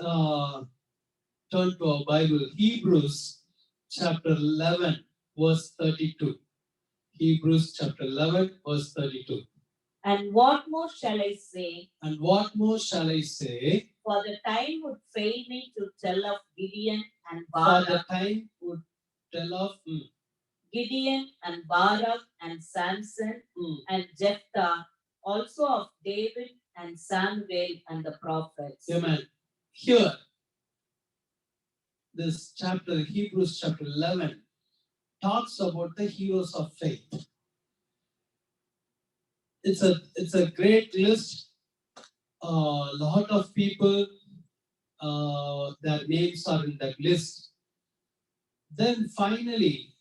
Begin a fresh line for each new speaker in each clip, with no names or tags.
uh, turn to our Bible, Hebrews chapter 11, verse 32. Hebrews chapter 11, verse 32.
And what more shall I say?
And what more shall I say?
For the time would fail me to tell of Gideon and
For the
Barak,
time would tell of
Gideon and Barak and Samson and Jephthah, also of David and Samuel and the prophets.
Amen. Here, this chapter, Hebrews chapter 11, talks about the heroes of faith. It's a great list. A lot of people, their names are in that list. Then finally,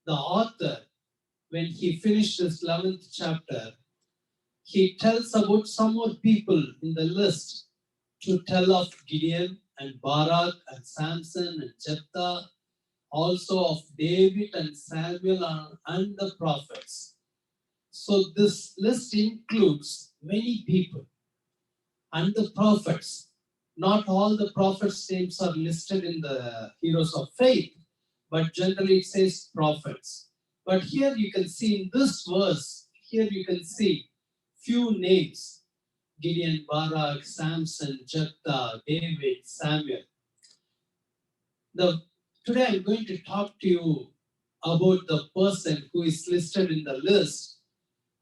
the author, when he finished his 11th chapter, he tells about some more people in the list to tell of Gideon and Barak and Samson and Jephthah, also of David and Samuel and the prophets. So this list includes many people and the prophets. Not all the prophets' names are listed in the heroes of faith, but generally it says prophets. But here you can see in this verse, here you can see few names: Gideon, Barak, Samson, Jephthah, David, Samuel. Today I'm going to talk to you about the person who is listed in the list.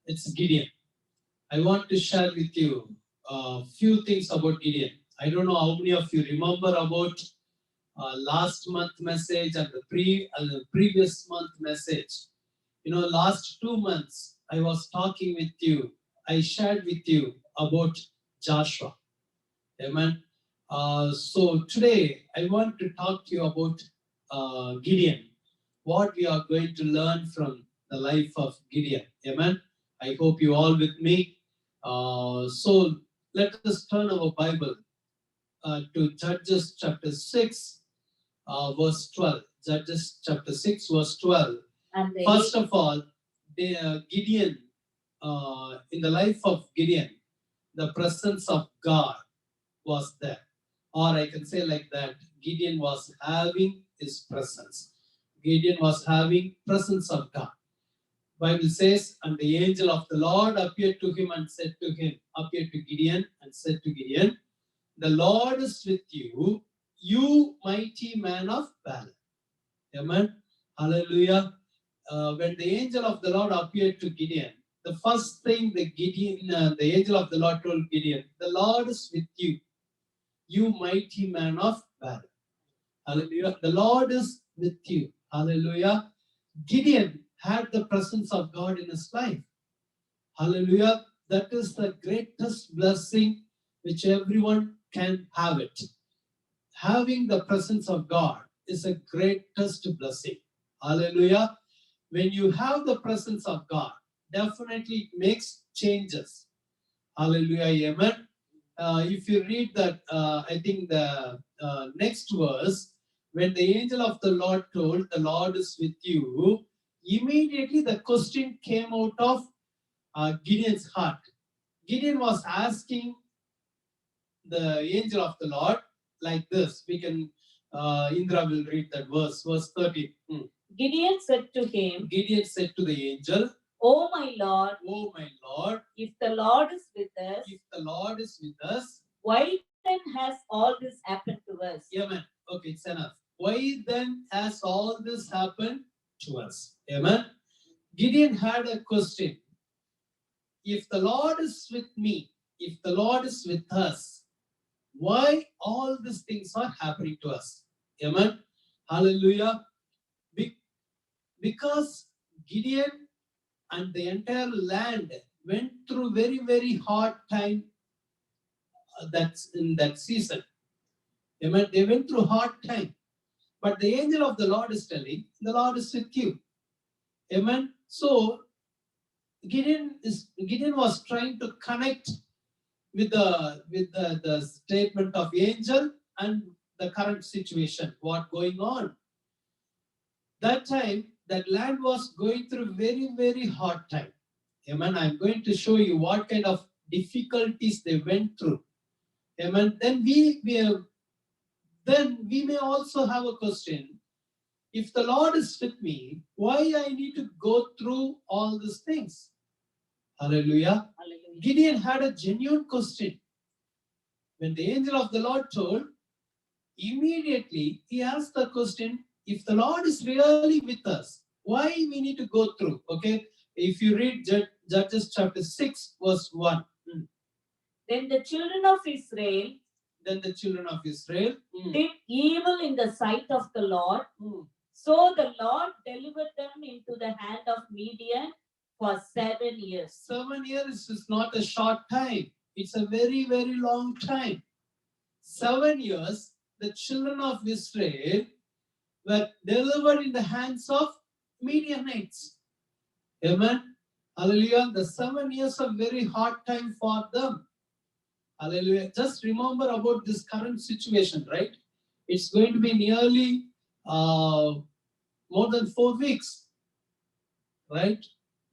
It's Gideon. I want to share with you a few things about Gideon. I don't know how many of you remember about last month message and the previous month message. You know, last 2 months I was talking with you. I shared with you about Joshua. Amen. So today I want to talk to you about Gideon. What we are going to learn from the life of Gideon. Amen. I hope you all with me. So let us turn our Bible to Judges chapter 6, verse 12. Judges chapter 6, verse 12. First of all, Gideon, in the life of Gideon, the presence of God was there. Or I can say like that, Gideon was having his presence. Gideon was having presence of God. Bible says, and the angel of the Lord appeared to him and said to him, appeared to Gideon and said to Gideon, the Lord is with you, you mighty man of valor. Amen. Hallelujah. When the angel of the Lord appeared to Gideon, the first thing the angel of the Lord told Gideon, the Lord is with you, you mighty man of valor. Hallelujah. The Lord is with you. Hallelujah. Gideon had the presence of God in his life. Hallelujah. That is the greatest blessing which everyone can have it. Having the presence of God is the greatest blessing. Hallelujah. When you have the presence of God, definitely it makes changes. Hallelujah. Amen. If you read that, I think the next verse, when the angel of the Lord told, the Lord is with you, immediately the question came out of Gideon's heart. Gideon was asking the angel of the Lord like this. We can, Indra will read that verse 30.
Gideon said to him,
Gideon said to the angel,
O my Lord,
if
the Lord is with us, why then has all this happened to us?
Amen. Okay, it's enough. Why then has all this happened to us? Amen. Gideon had a question. If the Lord is with me, if the Lord is with us, why all these things are happening to us? Amen. Hallelujah. Because Gideon and the entire land went through very, very hard time that's in that season. Amen. They went through hard time. But the angel of the Lord is telling, the Lord is with you. Amen. So Gideon was trying to connect with the statement of angel and the current situation, what going on. That time, that land was going through very, very hard time. Amen. I'm going to show you what kind of difficulties they went through. Amen. Then we then we may also have a question. If the Lord is with me, why I need to go through all these things? Hallelujah.
Hallelujah.
Gideon had a genuine question. When the angel of the Lord told, immediately he asked the question, if the Lord is really with us, why we need to go through? Okay, if you read Judges chapter 6, verse 1.
Then the children of Israel
Then the children of Israel
did evil in the sight of the Lord. So the Lord delivered them into the hand of Midian for 7 years.
7 years is not a short time. It's a very, very long time. 7 years, the children of Israel were delivered in the hands of Midianites. Amen. Hallelujah. The 7 years of very hard time for them. Hallelujah. Just remember about this current situation, right? It's going to be nearly more than 4 weeks, right?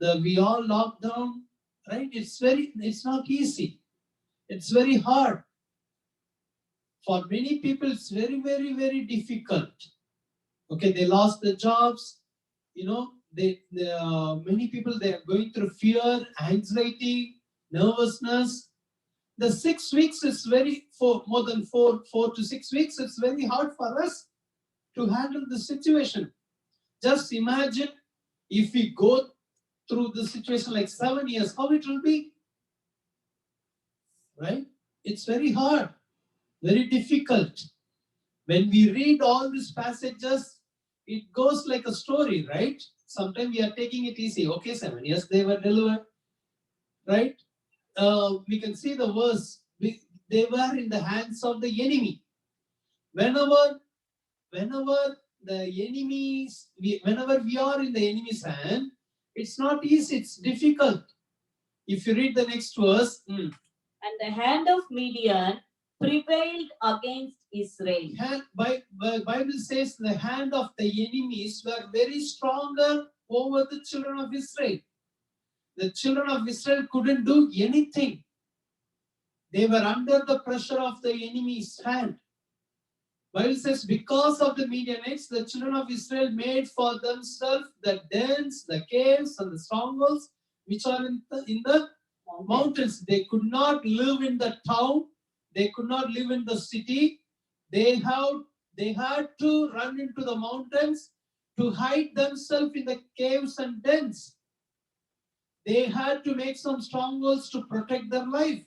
We all locked down, right? It's not easy. It's very hard. For many people, it's very, very, very difficult. Okay, they lost their jobs. You know, many people, they are going through fear, anxiety, nervousness. The 6 weeks is for more than 4 to 6 weeks. It's very hard for us to handle the situation. Just imagine if we go through the situation like 7 years, how it will be, right? It's very hard, very difficult. When we read all these passages, it goes like a story, right? Sometimes we are taking it easy. Okay, 7 years they were delivered, right? We can see the verse. They were in the hands of the enemy. Whenever the enemies, whenever we are in the enemy's hand, it's not easy. It's difficult. If you read the next verse,
and the hand of Midian prevailed against Israel.
Bible says the hand of the enemies were very stronger over the children of Israel. The children of Israel couldn't do anything. They were under the pressure of the enemy's hand. Bible says, because of the Midianites, the children of Israel made for themselves the dens, the caves, and the strongholds which are in the mountains. They could not live in the town. They could not live in the city. They had to run into the mountains to hide themselves in the caves and dens. They had to make some strongholds to protect their life.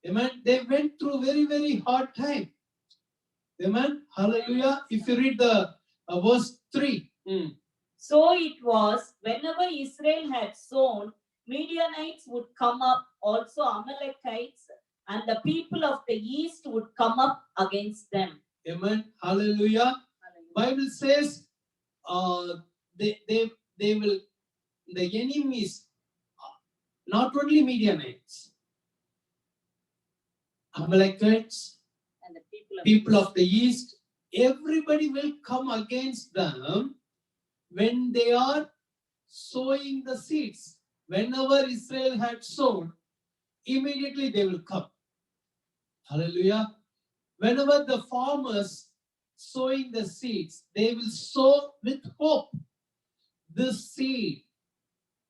Amen. They went through very, very hard time. Amen. Hallelujah. If you read the verse 3.
So it was, whenever Israel had sown, Midianites would come up, also Amalekites, and the people of the east would come up against them.
Amen. Hallelujah. Bible says they will, the enemies, not only Midianites, Amalekites,
And the
people of the east, everybody will come against them when they are sowing the seeds. Whenever Israel had sown, immediately they will come. Hallelujah. Whenever the farmers sowing the seeds, they will sow with hope. This seed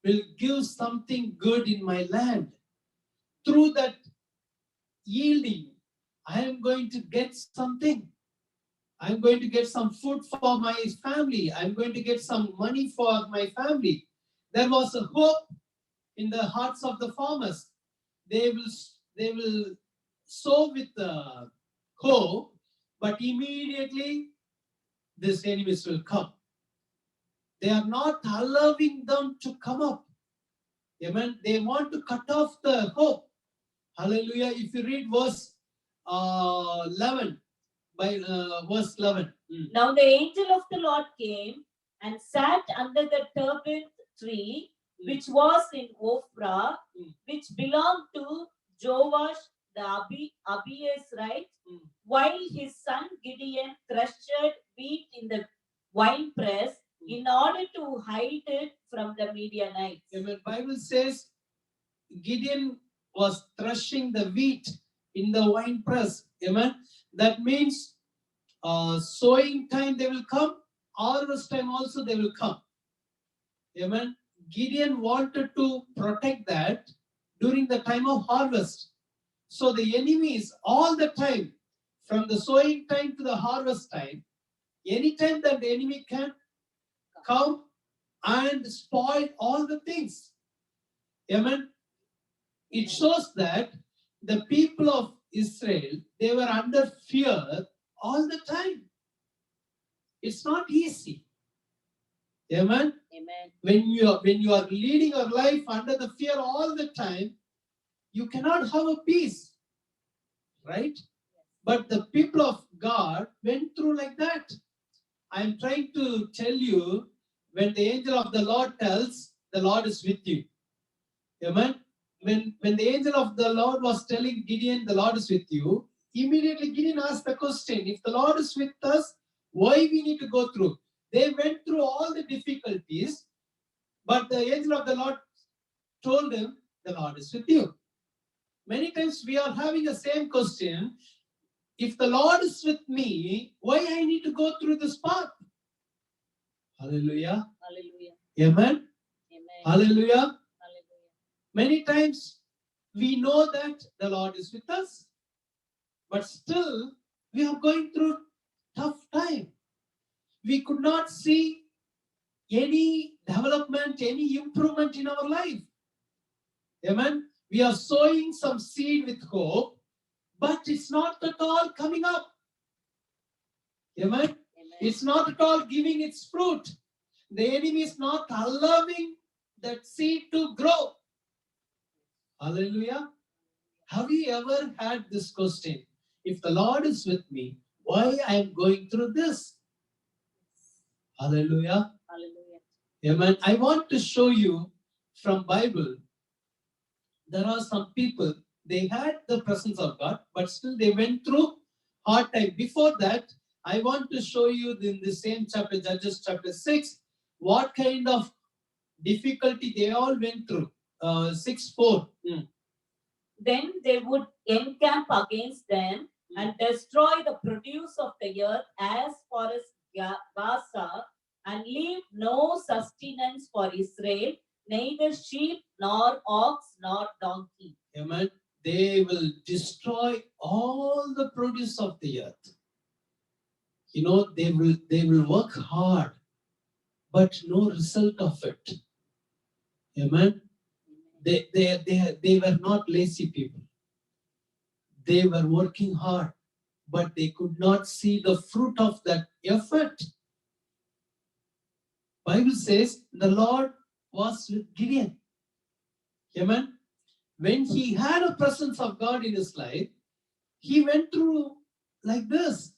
will give something good in my land. Through that yielding, I am going to get something. I'm going to get some food for my family. I'm going to get some money for my family. There was a hope in the hearts of the farmers. They will sow with hope, but immediately these enemies will come. They are not allowing them to come up. Amen. They want to cut off the hope. Hallelujah. If you read verse 11, by verse 11.
Now the angel of the Lord came and sat under the terebinth tree, which was in Ophrah, which belonged to Joash the Abiezrite, while his son Gideon threshed wheat in the winepress in order to hide it from the Midianites.
Amen. Bible says Gideon was threshing the wheat in the winepress. Amen. That means sowing time they will come, harvest time also they will come. Amen. Gideon wanted to protect that during the time of harvest. So the enemies all the time, from the sowing time to the harvest time, anytime that the enemy can come and spoil all the things. Amen. It shows that the people of Israel, they were under fear all the time. It's not easy. Amen.
Amen.
When you are leading your life under the fear all the time, you cannot have a peace, right? But the people of God went through like that. I'm trying to tell you, when the angel of the Lord tells, the Lord is with you. Amen. When the angel of the Lord was telling Gideon, the Lord is with you, immediately Gideon asked the question, if the Lord is with us, why we need to go through? They went through all the difficulties, but the angel of the Lord told him, the Lord is with you. Many times we are having the same question, if the Lord is with me, why I need to go through this path? Hallelujah.
Hallelujah.
Amen.
Amen.
Hallelujah.
Hallelujah.
Many times we know that the Lord is with us, but still we are going through tough time. We could not see any development, any improvement in our life. Amen. We are sowing some seed with hope, but it's not at all coming up. Amen.
Amen.
It's not at all giving its fruit. The enemy is not allowing that seed to grow. Hallelujah. Have you ever had this question? If the Lord is with me, why I am going through this? Hallelujah.
Hallelujah.
Amen. I want to show you from Bible. There are some people, they had the presence of God, but still they went through hard time. Before that, I want to show you in the same chapter, Judges chapter 6, what kind of difficulty they all went through. 6:4.
Then they would encamp against them and destroy the produce of the earth as far as Gaza, and leave no sustenance for Israel, neither sheep nor ox nor donkey.
Amen. They will destroy all the produce of the earth. You know, they will work hard, but no result of it. Amen. They were not lazy people. They were working hard, but they could not see the fruit of that effort. Bible says the Lord was with Gideon. Amen. When he had a presence of God in his life, he went through like this.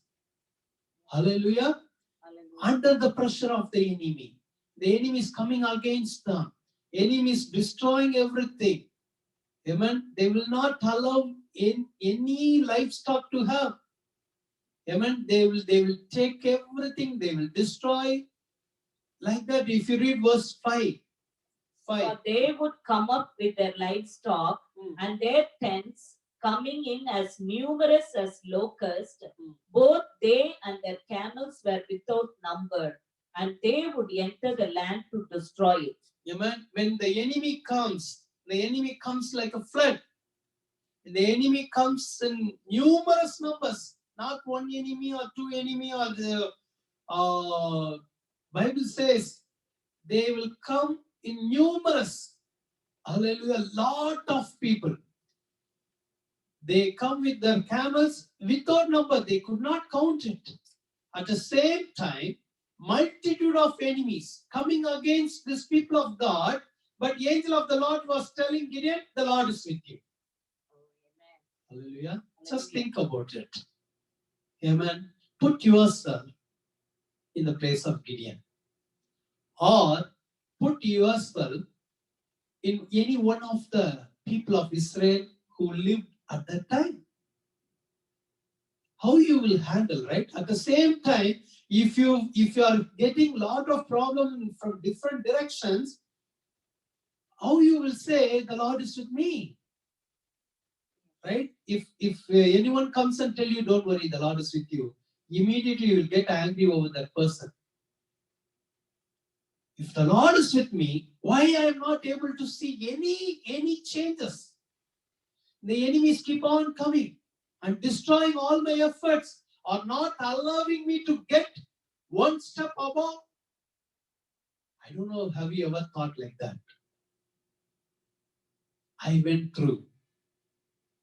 Hallelujah.
Hallelujah.
Under the pressure of the enemy. The enemy is coming against them. Enemy is destroying everything. Amen. They will not allow any livestock to have. Amen. They will take everything. They will destroy. Like that, if you read verse 5.
For they would come up with their livestock and their tents, coming in as numerous as locusts. Both they and their camels were without number, and they would enter the land to destroy it.
Amen. When the enemy comes like a flood. The enemy comes in numerous numbers, not one enemy or two enemy or the Bible says they will come in numerous. Hallelujah, lot of people. They come with their camels without number. They could not count it. At the same time, multitude of enemies coming against these people of God. But the angel of the Lord was telling Gideon, the Lord is with you. Hallelujah. Just think about it. Amen. Put yourself in the place of Gideon. Or put yourself in any one of the people of Israel who lived at that time. How you will handle, right? At the same time, if you are getting a lot of problems from different directions, how you will say the Lord is with me? Right? If anyone comes and tell you, don't worry, the Lord is with you, immediately you will get angry over that person. If the Lord is with me, why I am not able to see any changes? The enemies keep on coming and destroying all my efforts, or not allowing me to get one step above. I don't know, have you ever thought like that? I went through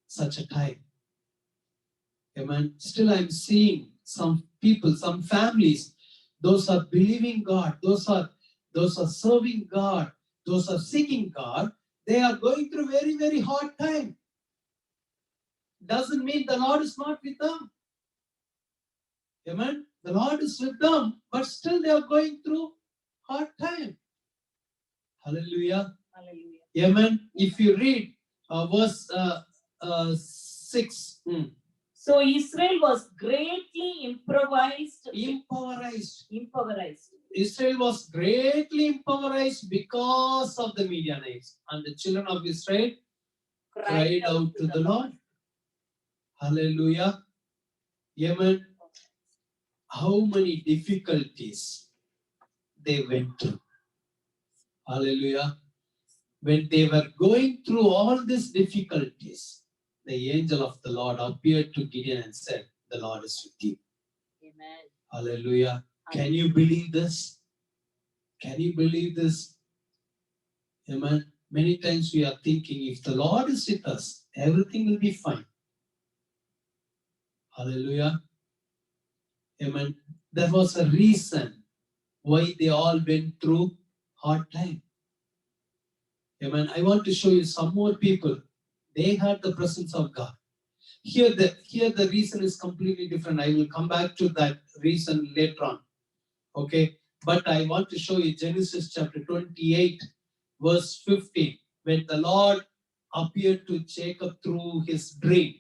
such a time. Amen. Still, I'm seeing some people, some families, those are believing God, those are serving God, those are seeking God. They are going through very, very hard time. Doesn't mean the Lord is not with them. Amen. The Lord is with them, but still they are going through hard time. Hallelujah.
Hallelujah.
Amen. If you read verse 6.
So Israel was greatly impoverished.
Israel was greatly impoverished because of the Midianites, and the children of Israel cried out to the Lord. Hallelujah. Amen. How many difficulties they went through. Hallelujah. When they were going through all these difficulties, the angel of the Lord appeared to Gideon and said, the Lord is with you.
Amen.
Hallelujah. Can you believe this? Can you believe this? Amen. Many times we are thinking, if the Lord is with us, everything will be fine. Hallelujah. Amen. There was a reason why they all went through hard time. Amen. I want to show you some more people. They had the presence of God. Here the reason is completely different. I will come back to that reason later on. Okay. But I want to show you Genesis chapter 28, verse 15. When the Lord appeared to Jacob through his dream.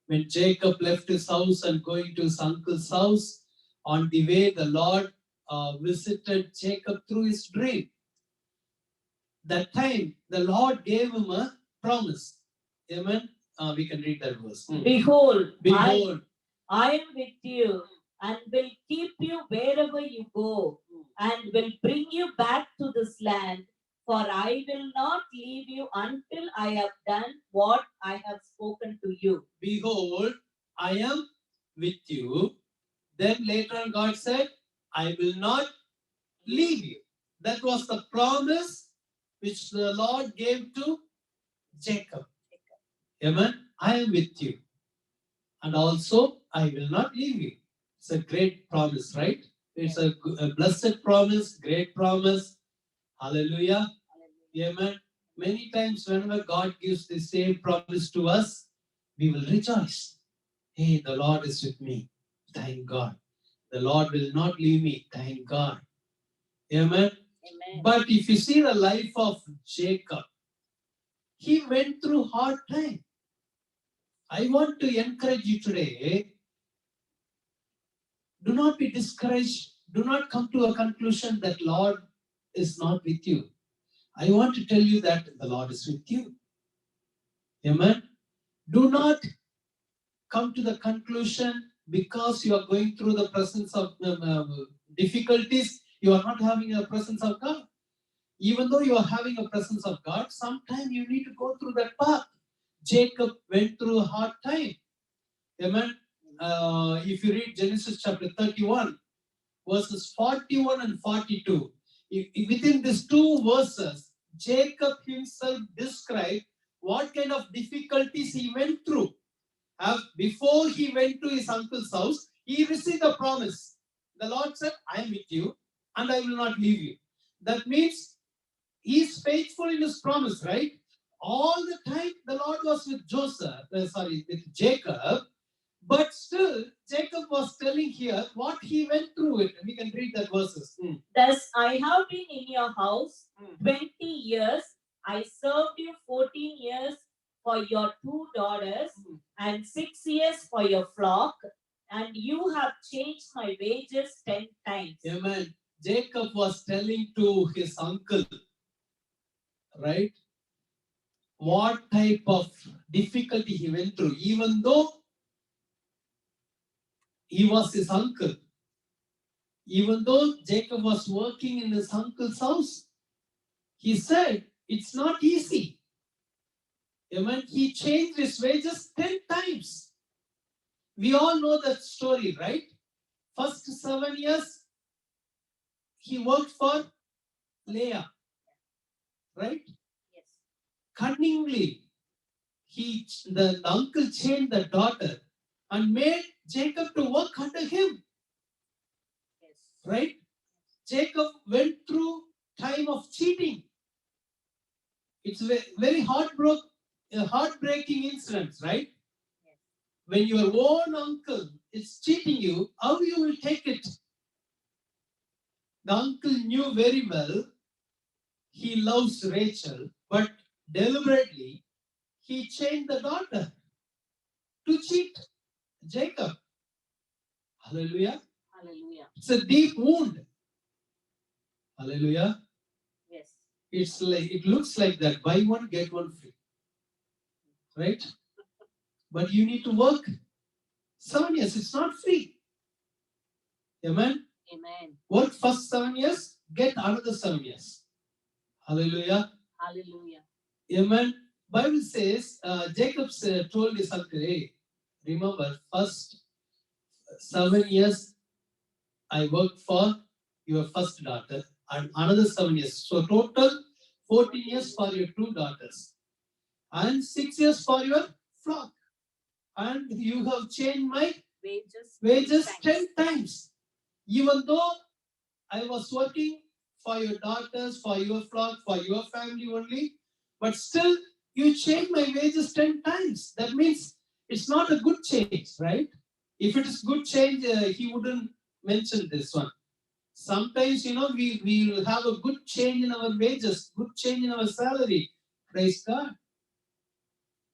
When Jacob left his house and going to his uncle's house, on the way the Lord visited Jacob through his dream. That time the Lord gave him a promise. Amen. We can read that verse.
Behold,
Behold,
I am with you and will keep you wherever you go and will bring you back to this land. For I will not leave you until I have done what I have spoken to you.
Behold, I am with you. Then later on God said, I will not leave you. That was the promise which the Lord gave to Jacob. Amen. I am with you. And also, I will not leave you. It's a great promise, right? It's a blessed promise, great promise. Hallelujah. Amen. Many times, whenever God gives the same promise to us, we will rejoice. Hey, the Lord is with me. Thank God. The Lord will not leave me. Thank God. Amen.
Amen.
But if you see the life of Jacob, he went through hard time. I want to encourage you today. Do not be discouraged. Do not come to a conclusion that Lord is not with you. I want to tell you that the Lord is with you. Amen. Do not come to the conclusion because you are going through the presence of difficulties, you are not having a presence of God. Even though you are having a presence of God, sometimes you need to go through that path. Jacob went through a hard time. Amen. If you read Genesis chapter 31, verses 41 and 42, within these two verses, Jacob himself described what kind of difficulties he went through. Before he went to his uncle's house, he received a promise. The Lord said, I am with you and I will not leave you. That means he is faithful in his promise, right? All the time the Lord was with with Jacob, but still Jacob was telling here what he went through it. We can read that verses.
Thus I have been in your house 20 years. I served you 14 years for your 2 daughters and 6 years for your flock, and you have changed my wages 10 times.
Amen. Jacob was telling to his uncle, right? What type of difficulty he went through, even though he was his uncle. Even though Jacob was working in his uncle's house, he said, it's not easy. Amen. He changed his wages 10 times. We all know that story, right? First 7 years, he worked for Leah, right?
Yes.
Cunningly, the uncle changed the daughter and made Jacob to work under him,
Yes.
right? Jacob went through time of cheating. It's very heartbreaking incidents, right?
Yes.
When your own uncle is cheating you, how you will take it? The uncle knew very well he loves Rachel, but deliberately he changed the daughter to cheat Jacob. Hallelujah.
Hallelujah.
It's a deep wound. Hallelujah.
Yes.
It's like it looks like that. Buy one, get one free. Right? But you need to work 7 years. It's not free. Amen.
Amen.
Work first 7 years, get another 7 years. Hallelujah.
Hallelujah.
Amen. Bible says Jacob told his uncle, hey, remember, first 7 years I worked for your first daughter and another 7 years. So total 14 years for your 2 daughters and 6 years for your flock. And you have changed my wages 10 times. Even though I was working for your daughters, for your flock, for your family only, but still you change my wages 10 times. That means it's not a good change, right? If it is good change, he wouldn't mention this one. Sometimes, we will have a good change in our wages, good change in our salary. Praise God.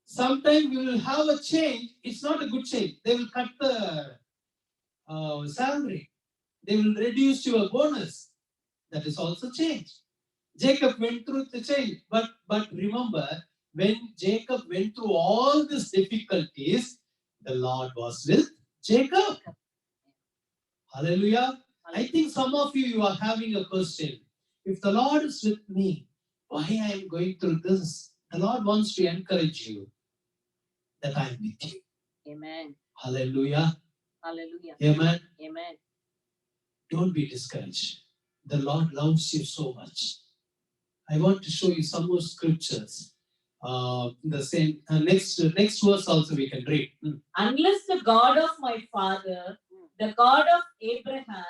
Sometimes we will have a change. It's not a good change. They will cut the salary. They will reduce your bonus. That is also change. Jacob went through the change. But remember, when Jacob went through all these difficulties, the Lord was with Jacob. Hallelujah. I think some of you are having a question. If the Lord is with me, why I am going through this? The Lord wants to encourage you that I am with you.
Amen.
Hallelujah.
Hallelujah.
Amen.
Amen.
Don't be discouraged. The Lord loves you so much. I want to show you some more scriptures. The same next verse also we can read.
Unless the God of my father, the God of Abraham,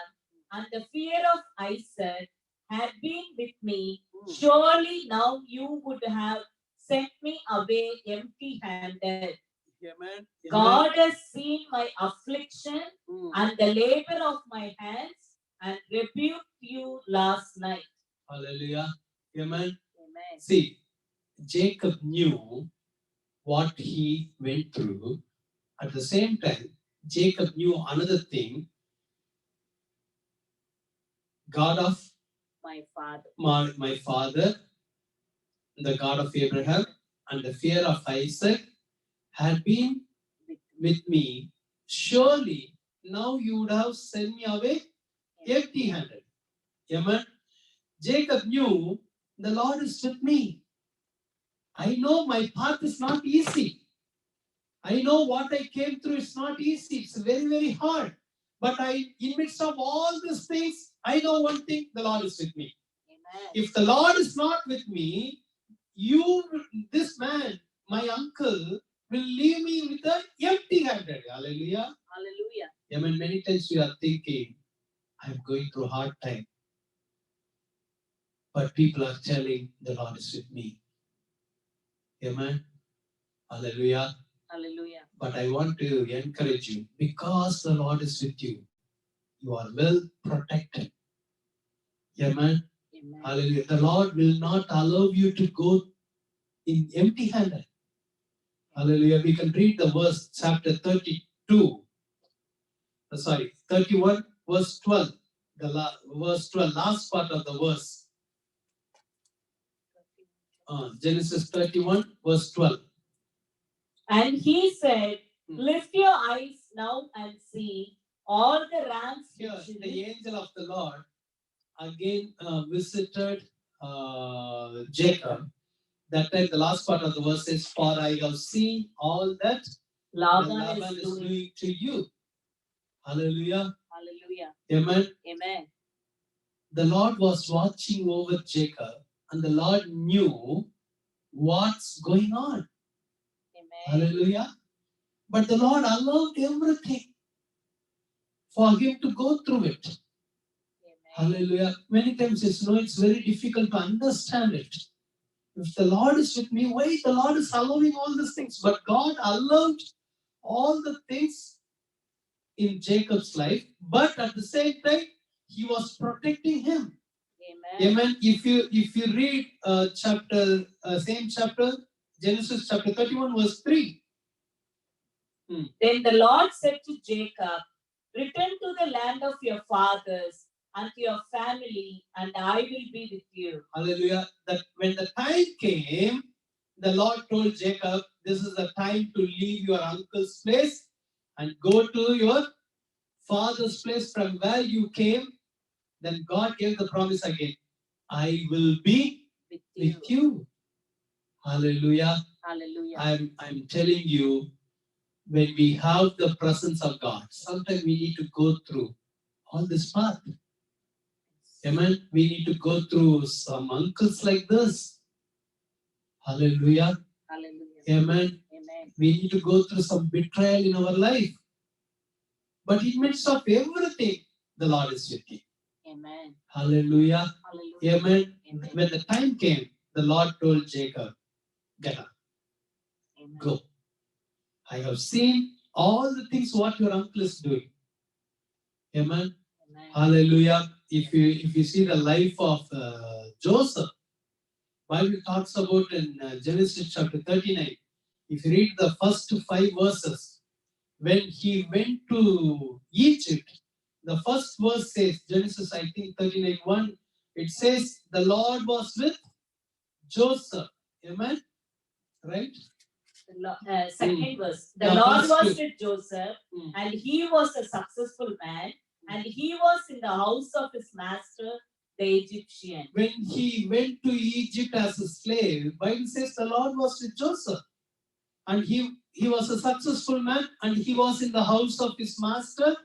and the fear of Isaac had been with me, surely now you would have sent me away empty-handed.
Amen.
God has seen my affliction and the labor of my hands and rebuked you last night.
Hallelujah. Amen.
Amen.
See, Jacob knew what he went through. At the same time, Jacob knew another thing. God of
My father.
my father, the God of Abraham, and the fear of Isaac had been with me. Surely now you would have sent me away empty-handed. Amen. Jacob knew the Lord is with me. I know my path is not easy. I know what I came through is not easy. It's very, very hard. But in midst of all these things, I know one thing: the Lord is with me.
Amen.
If the Lord is not with me, this man, my uncle, will leave me with an empty-handed. Hallelujah.
Hallelujah.
Amen. Many times we are thinking, I'm going through a hard time. But people are telling the Lord is with me. Amen. Hallelujah.
Hallelujah.
But I want to encourage you, because the Lord is with you, you are well protected. Amen.
Amen.
Hallelujah. The Lord will not allow you to go in empty-handed. Hallelujah. We can read the verse, chapter 31, verse 12. Verse 12, last part of the verse. Genesis 31, verse 12.
And he said, lift your eyes now and see all the rams
Here,
which
the angel of the Lord again visited Jacob. That time, the last part of the verse says, "For I have seen all that
Laban
Laban
is
is
doing.
doing to you." Hallelujah.
Hallelujah.
Amen.
Amen.
The Lord was watching over Jacob, and the Lord knew what's going on.
Amen.
Hallelujah. But the Lord allowed everything for him to go through it.
Amen.
Hallelujah. Many times it's very difficult to understand it. If the Lord is with me, why the Lord is allowing all these things? But God allowed all the things in Jacob's life, but at the same time, he was protecting him.
Amen.
Amen. If you read same chapter, Genesis chapter 31, verse 3.
Then the Lord said to Jacob, return to the land of your fathers and to your family, and I will be with you.
Hallelujah. That when the time came, the Lord told Jacob, this is the time to leave your uncle's place and go to your father's place from where you came. Then God gave the promise again. I will be with you. Hallelujah.
Hallelujah.
I'm telling you, when we have the presence of God, sometimes we need to go through all this path. Amen. We need to go through some uncles like this. Hallelujah.
Hallelujah.
Amen.
Amen.
We need to go through some betrayal in our life. But in midst of everything, the Lord is with you.
Amen.
Hallelujah.
Hallelujah.
Amen.
Amen.
When the time came, the Lord told Jacob, get up,
Amen.
go. I have seen all the things what your uncle is doing. Amen.
Amen.
Hallelujah. If you see the life of Joseph, Bible talks about in Genesis chapter 39. If you read the first 5 verses, when he went to Egypt, the first verse says, Genesis I think 39:1, it says the Lord was with Joseph. Amen. Right?
Second verse. The
Yeah,
Lord
verse
was
2.
with Joseph,
Mm.
and he was a successful man, and he was in the house of his master, the Egyptian.
When he went to Egypt as a slave, Bible says the Lord was with Joseph. And he was a successful man, and he was in the house of his master,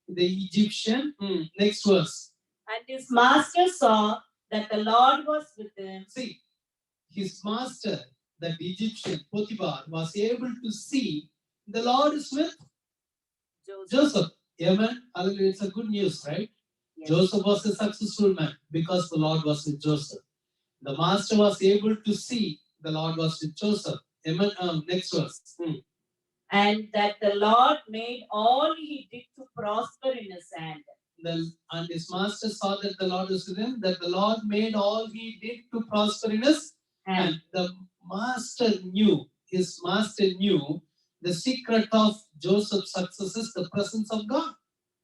the Egyptian. Next verse.
And his master saw that the Lord was with him.
See, his master, that Egyptian, Potiphar, was able to see the Lord is with Joseph. Amen. Hallelujah. It's a good news, right?
Yes.
Joseph was a successful man because the Lord was with Joseph. The master was able to see the Lord was with Joseph. Amen. Next verse.
And that the Lord made all he did to prosper in his hand.
And his master saw that the Lord was with him, that the Lord made all he did to prosper in his hand. The his master knew the secret of Joseph's success is the presence of God.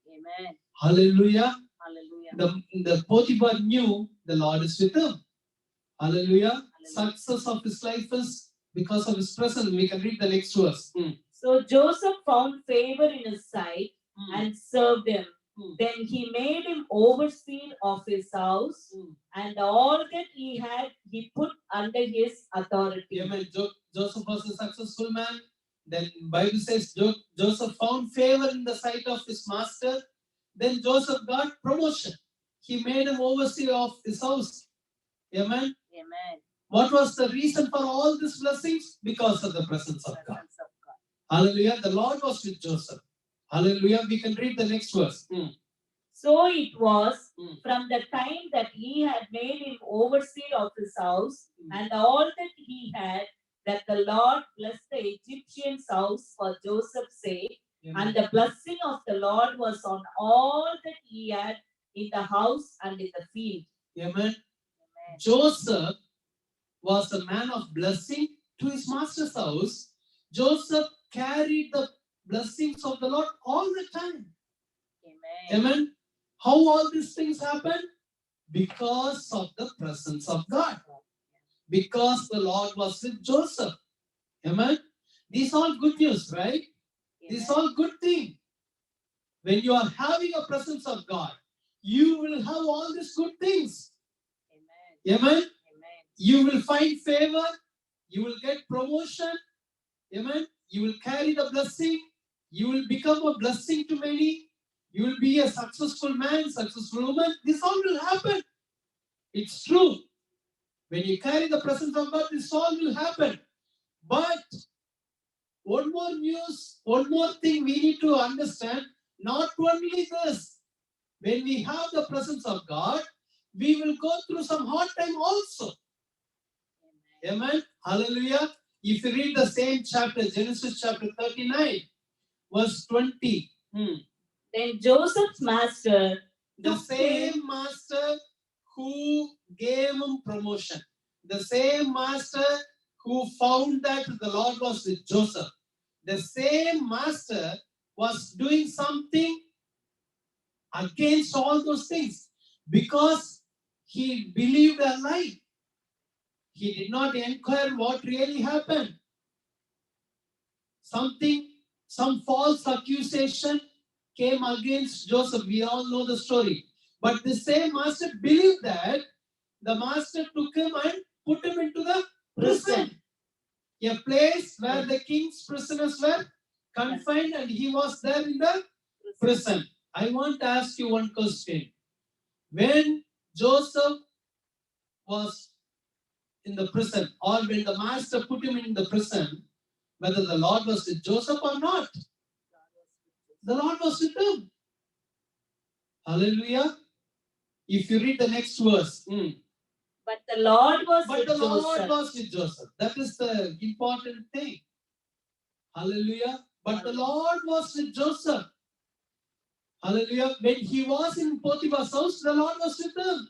Amen.
Hallelujah.
Hallelujah.
The Potiphar knew the Lord is with him. Hallelujah.
Hallelujah.
Success of his life is because of his presence. We can read the next verse.
So Joseph found favor in his sight and served him. Then he made him overseer of his house, and all that he had he put under his authority.
Amen. Joseph was a successful man. Then Bible says Joseph found favor in the sight of his master. Then Joseph got promotion. He made him overseer of his house. Amen.
Amen.
What was the reason for all these blessings? Because of the presence of God. Hallelujah. The Lord was with Joseph. Hallelujah. We can read the next verse.
So it was from the time that he had made him overseer of his house and all that he had, that the Lord blessed the Egyptian's house for Joseph's sake.
Amen.
And the blessing of the Lord was on all that he had in the house and in the field.
Amen.
Amen.
Joseph was a man of blessing to his master's house. Joseph carried the blessings of the Lord all the time.
Amen.
Amen. How all these things happen? Because of the presence of God. Because the Lord was with Joseph. Amen. These are all good news, right? These are all good things. when you are having a presence of God, you will have all these good things.
Amen.
Amen.
Amen.
You will find favor. You will get promotion. Amen. You will carry the blessing. You will become a blessing to many. You will be a successful man, successful woman. This all will happen. It's true. When you carry the presence of God, this all will happen. But one more news, one more thing we need to understand. Not only this, when we have the presence of God, we will go through some hard time also. Amen. Hallelujah. If you read the same chapter, Genesis chapter 39, verse 20.
Then Joseph's master
The
took him.
same master who gave him promotion. The same master who found that the Lord was with Joseph. The same master was doing something against all those things because he believed a lie. He did not inquire what really happened. Some false accusation came against Joseph. We all know the story. But the same master believed that the master took him and put him into the prison. A place where the king's prisoners were confined and he was there in the prison. I want to ask you one question. When Joseph was in the prison, or when the master put him in the prison, whether the Lord was with Joseph or not, the Lord was with him. Hallelujah. If you read the next verse.
But the Lord was
But
with
the Lord
Joseph.
was with Joseph. That is the important thing. Hallelujah. But the Lord was with Joseph. Hallelujah. When he was in Potiphar's house, the Lord was with him.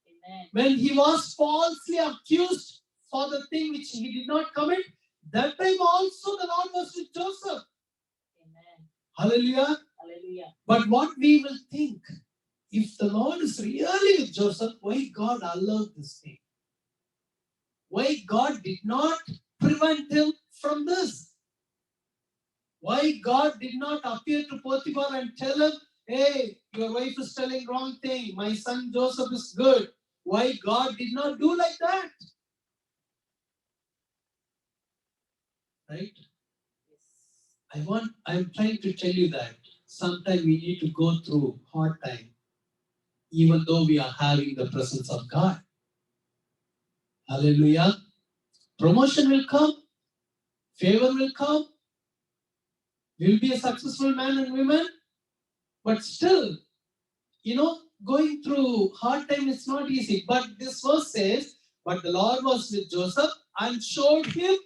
Amen.
When he was falsely accused for the thing which he did not commit, that time also the Lord was with Joseph.
Amen.
Hallelujah.
Hallelujah.
But what we will think, if the Lord is really with Joseph, why God allowed this thing? Why God did not prevent him from this? Why God did not appear to Potiphar and tell him, hey, your wife is telling wrong thing. My son Joseph is good. Why God did not do like that? Right? I'm trying to tell you that sometimes we need to go through hard time, even though we are having the presence of God. Hallelujah. Promotion will come. Favor will come. We'll be a successful man and woman. But still, going through hard time is not easy. But this verse says, but the Lord was with Joseph and showed him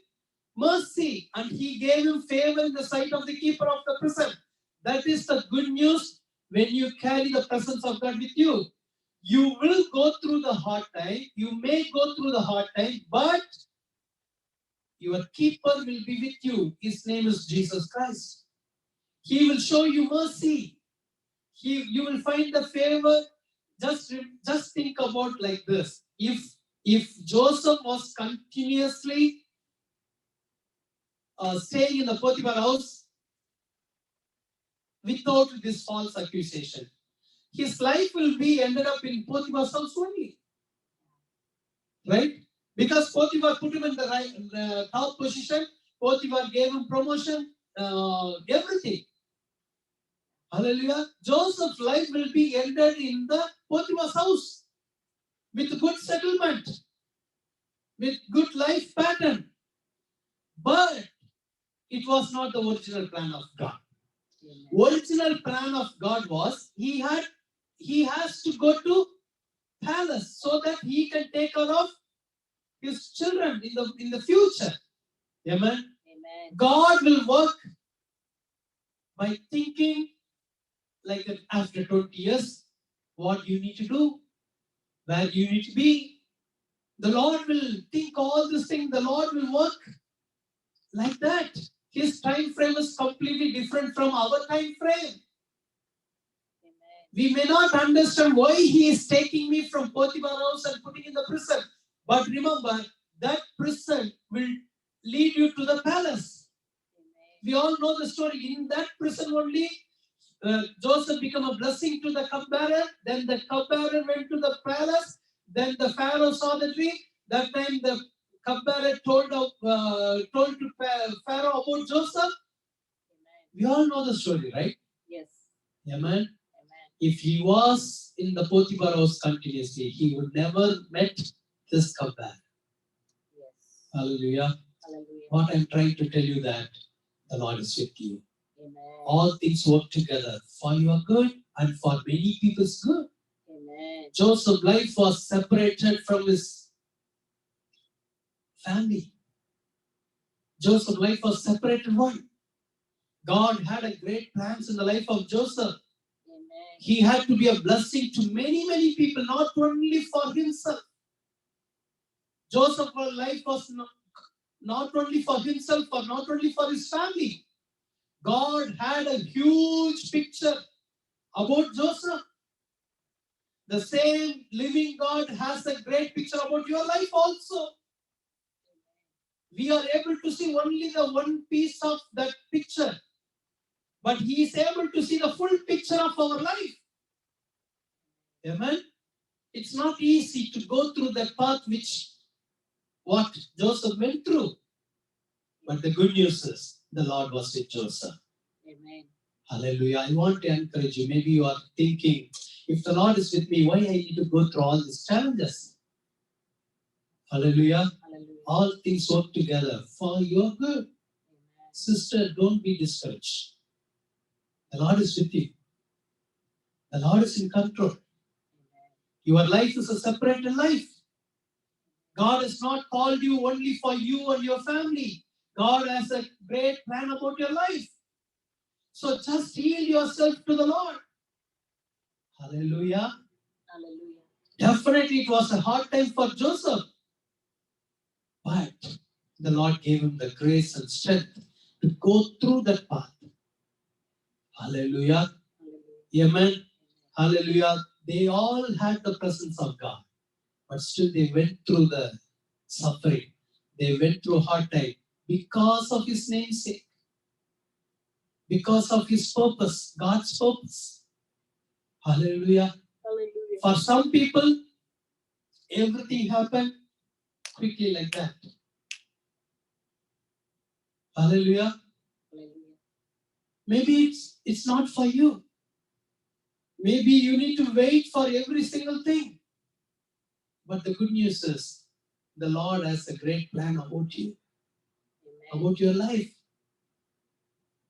mercy, and he gave him favor in the sight of the keeper of the prison. That is the good news when you carry the presence of God with you. You will go through the hard time. You may go through the hard time, but your keeper will be with you. His name is Jesus Christ. He will show you mercy. You will find the favor. Just think about like this. If Joseph was continuously staying in the Potiphar house without this false accusation, his life will be ended up in Potiphar's house only. Right? Because Potiphar put him in the top position, Potiphar gave him promotion, everything. Hallelujah. Joseph's life will be ended in the Potiphar's house with good settlement, with good life pattern. But it was not the original plan of God. Original plan of God was he has to go to palace so that he can take care of his children in the future. Amen.
Amen.
God will work by thinking like that after 20 years, what you need to do, where you need to be. The Lord will think all these things. The Lord will work like that. His time frame is completely different from our time frame.
Amen.
We may not understand why he is taking me from Potiphar house and putting in the prison. But remember, that prison will lead you to the palace.
Amen.
We all know the story. In that prison only, Joseph became a blessing to the cupbearer. Then the cupbearer went to the palace. Then the Pharaoh saw the dream. That time the cupbearer told to Pharaoh about Joseph. We all know the story, right?
Yes.
Amen.
Amen.
If he was in the Potiphar house continuously, he would never met this cupbearer.
Yes.
Hallelujah.
Hallelujah.
What I'm trying to tell you that the Lord is with you.
Amen.
All things work together for your good and for many people's good.
Amen.
Joseph's life was separated from his family. Joseph's life was separated. Why? God had a great plans in the life of Joseph.
Amen.
He had to be a blessing to many, many people, not only for himself. Joseph's life was not only for himself, or not only for his family. God had a huge picture about Joseph. The same living God has a great picture about your life also. We are able to see only the one piece of that picture, but He is able to see the full picture of our life. Amen. It's not easy to go through the path which what Joseph went through, but the good news is the Lord was with Joseph.
Amen.
Hallelujah. I want to encourage you. Maybe you are thinking, if the Lord is with me, why I need to go through all these challenges? Hallelujah.
Hallelujah.
All things work together for your good.
Amen.
Sister, don't be discouraged. The Lord is with you. The Lord is in control.
Amen.
Your life is a separated life. God has not called you only for you and your family. God has a great plan about your life. So just yield yourself to the Lord. Hallelujah.
Hallelujah.
Definitely it was a hard time for Joseph. But the Lord gave him the grace and strength to go through that path. Hallelujah.
Hallelujah.
Amen. Hallelujah. They all had the presence of God, but still they went through the suffering. They went through hard time because of His name's sake, because of His purpose, God's purpose. Hallelujah.
Hallelujah.
For some people, everything happened quickly like that. Hallelujah.
Hallelujah.
Maybe it's not for you. Maybe you need to wait for every single thing. But the good news is the Lord has a great plan about you,
Amen.
about your life.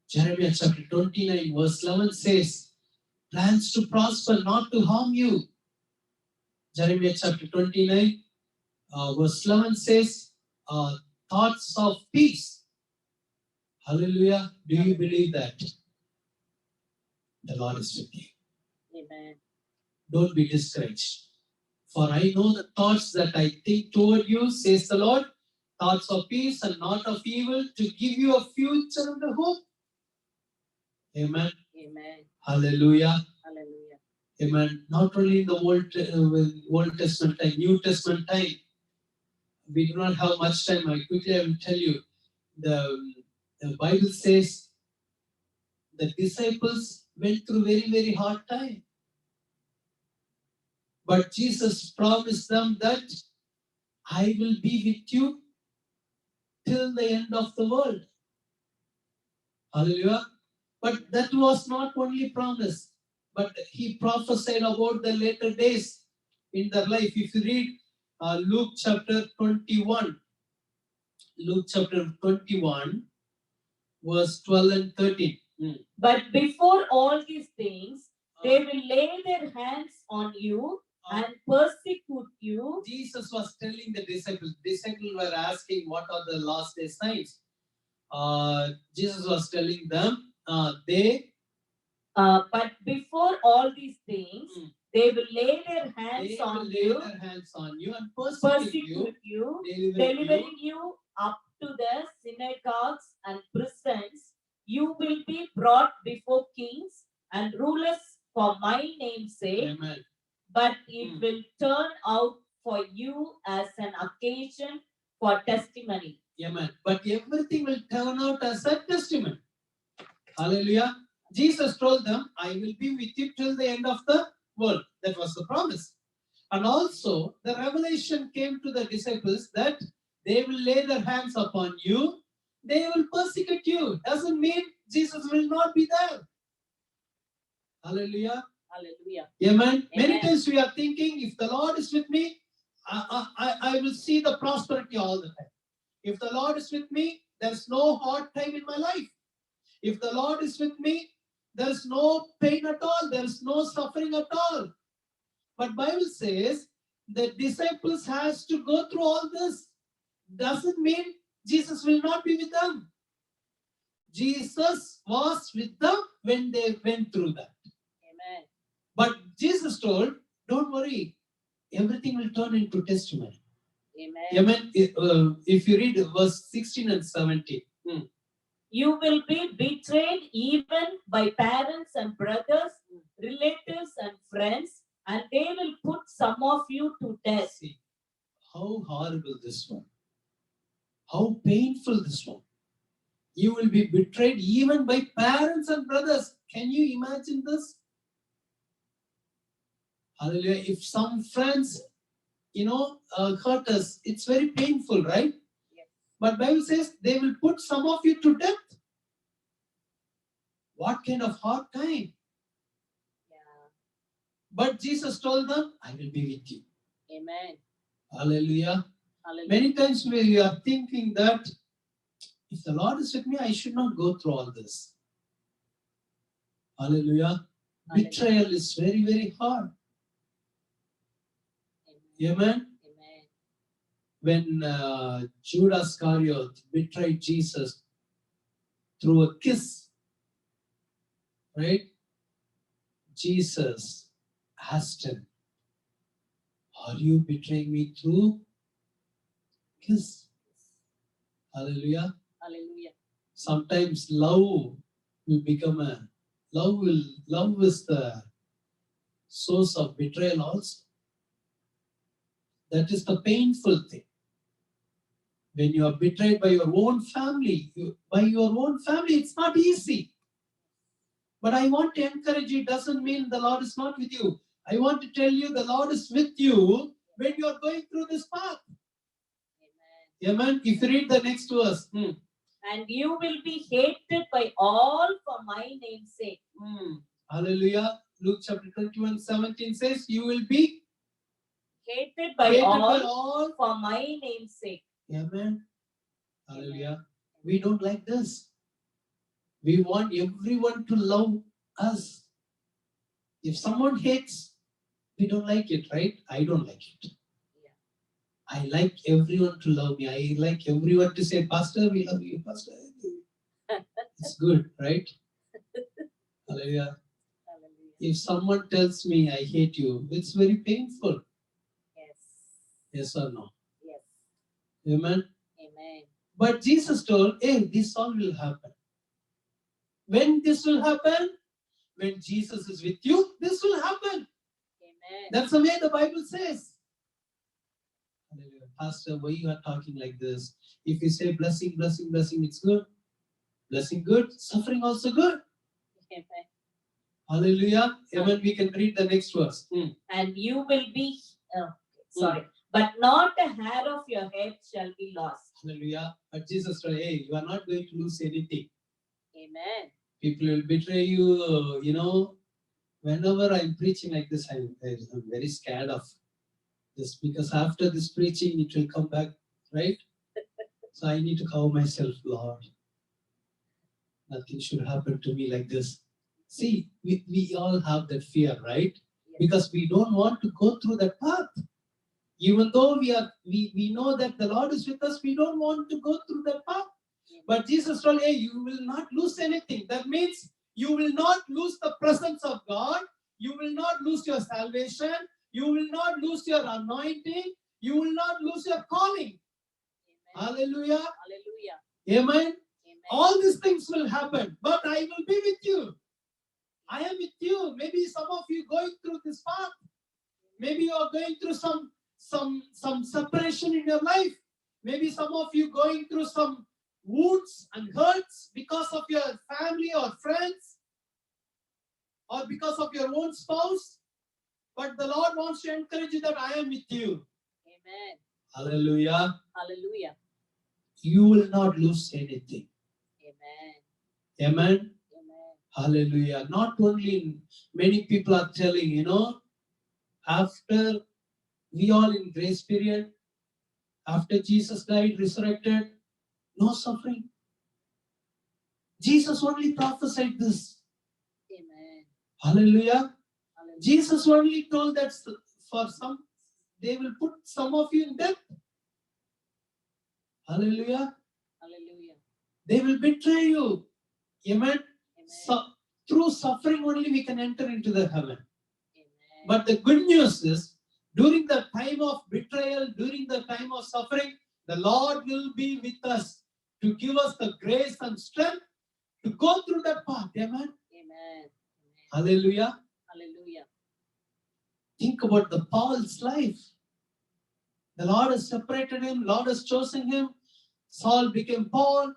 Jeremiah chapter 29, verse 11 says, plans to prosper, not to harm you. Jeremiah chapter 29, verse 11 says, thoughts of peace. Hallelujah. Do you believe that? The Lord is with you.
Amen.
Don't be discouraged. For I know the thoughts that I think toward you, says the Lord, thoughts of peace and not of evil, to give you a future and a hope. Amen.
Amen.
Hallelujah.
Hallelujah.
Amen. Not only in the Old Testament time, New Testament time, we do not have much time. I will tell you. The Bible says the disciples went through very, very hard time. But Jesus promised them that I will be with you till the end of the world. Hallelujah. But that was not only promise, but He prophesied about the later days in their life. If you read Luke chapter 21, Luke chapter 21, verse 12 and 13.
But before all these things, they will lay their hands on you and persecute you.
Jesus was telling the disciples were asking what are the last day signs. Jesus was telling them,
But before all these things, they will lay their hands
they
on
will lay
you,
their hands on you and persecute you,
persecute you,
delivering
delivering you up to the synagogues and prisons. You will be brought before kings and rulers for my name's
you.
sake,
Amen.
but it will turn out for you as an occasion for testimony.
Amen. But everything will turn out as a testimony. Hallelujah. Jesus told them, I will be with you till the end of the world. That was the promise. And also, the revelation came to the disciples that they will lay their hands upon you, they will persecute you. Doesn't mean Jesus will not be there. Hallelujah.
Hallelujah.
Amen. Many
Amen.
times we are thinking, if the Lord is with me, I will see the prosperity all the time. If the Lord is with me, there's no hard time in my life. If the Lord is with me, there's no pain at all. There's no suffering at all. But Bible says the disciples has to go through all this. Doesn't mean Jesus will not be with them. Jesus was with them when they went through that.
Amen.
But Jesus told, don't worry, everything will turn into testimony.
Amen.
Amen. If you read verse 16 and 17.
You will be betrayed even by parents and brothers, relatives and friends, and they will put some of you to death.
See, how horrible this one. How painful this one. You will be betrayed even by parents and brothers. Can you imagine this? Hallelujah. If some friends, hurt us, it's very painful, right?
Yes.
But Bible says they will put some of you to death. What kind of hard time?
Yeah.
But Jesus told them, I will be with you.
Amen.
Hallelujah.
Hallelujah.
Many times we are thinking that if the Lord is with me, I should not go through all this. Hallelujah.
Hallelujah.
Betrayal is very, very hard. Amen.
Amen.
When Judas Iscariot betrayed Jesus through a kiss, right? Jesus asked him, are you betraying me through kiss? Hallelujah.
Hallelujah.
Sometimes love will become love is the source of betrayal also. That is the painful thing. When you are betrayed by your own family, it's not easy. But I want to encourage you, it doesn't mean the Lord is not with you. I want to tell you the Lord is with you when you are going through this path.
Amen.
Amen. If you read the next verse.
And you will be hated by all for my name's sake.
Hallelujah. Luke chapter 21:17 says, you will be
Hated by
hated
all
by all.
for my name's sake.
Amen. Hallelujah. We don't like this. We want everyone to love us. If someone hates, we don't like it, right? I don't like it.
Yeah.
I like everyone to love me. I like everyone to say, Pastor, we love you, Pastor. It's good, right? Hallelujah.
Hallelujah.
If someone tells me I hate you, it's very painful.
Yes.
Yes or no?
Yes.
Amen.
Amen.
But Jesus told, hey, this all will happen. When this will happen? When Jesus is with you, this will happen.
Amen.
That's the way the Bible says. Hallelujah. Pastor, why you are talking like this? If you say blessing, blessing, blessing, it's good. Blessing good, suffering also good.
Amen.
Hallelujah. Amen. We can read the next verse.
And you will be, but not a hair of your head shall be lost.
Hallelujah. But Jesus told, hey, you are not going to lose anything.
Amen.
People will betray you. Whenever I'm preaching like this, I'm very scared of this because after this preaching, it will come back, right? So I need to cover myself, Lord. Nothing should happen to me like this. See, we all have that fear, right?
Yes.
Because we don't want to go through that path. Even though we know that the Lord is with us, we don't want to go through that path. But Jesus told, hey, you will not lose anything. That means you will not lose the presence of God. You will not lose your salvation. You will not lose your anointing. You will not lose your calling.
Amen.
Hallelujah.
Hallelujah.
Amen.
Amen.
All these things will happen, but I will be with you. I am with you. Maybe some of you going through this path. Maybe you are going through some separation in your life. Maybe some of you going through some wounds and hurts because of your family or friends. or because of your own spouse, but the Lord wants to encourage you that I am with you.
Amen.
Hallelujah.
Hallelujah.
You will not lose anything.
Amen.
Amen.
Amen.
Hallelujah. Not only many people are telling, after we all in grace period, after Jesus died, resurrected, no suffering. Jesus only prophesied this.
Amen.
Hallelujah.
Hallelujah.
Jesus only told that for some, they will put some of you in death. Hallelujah.
Hallelujah.
They will betray you. Amen.
Amen.
So through suffering only we can enter into the heaven.
Amen.
But the good news is, during the time of betrayal, during the time of suffering, the Lord will be with us to give us the grace and strength to go through that path. Amen.
Amen.
Hallelujah.
Hallelujah.
Think about the Paul's life. The Lord has separated him, Lord has chosen him. Saul became Paul.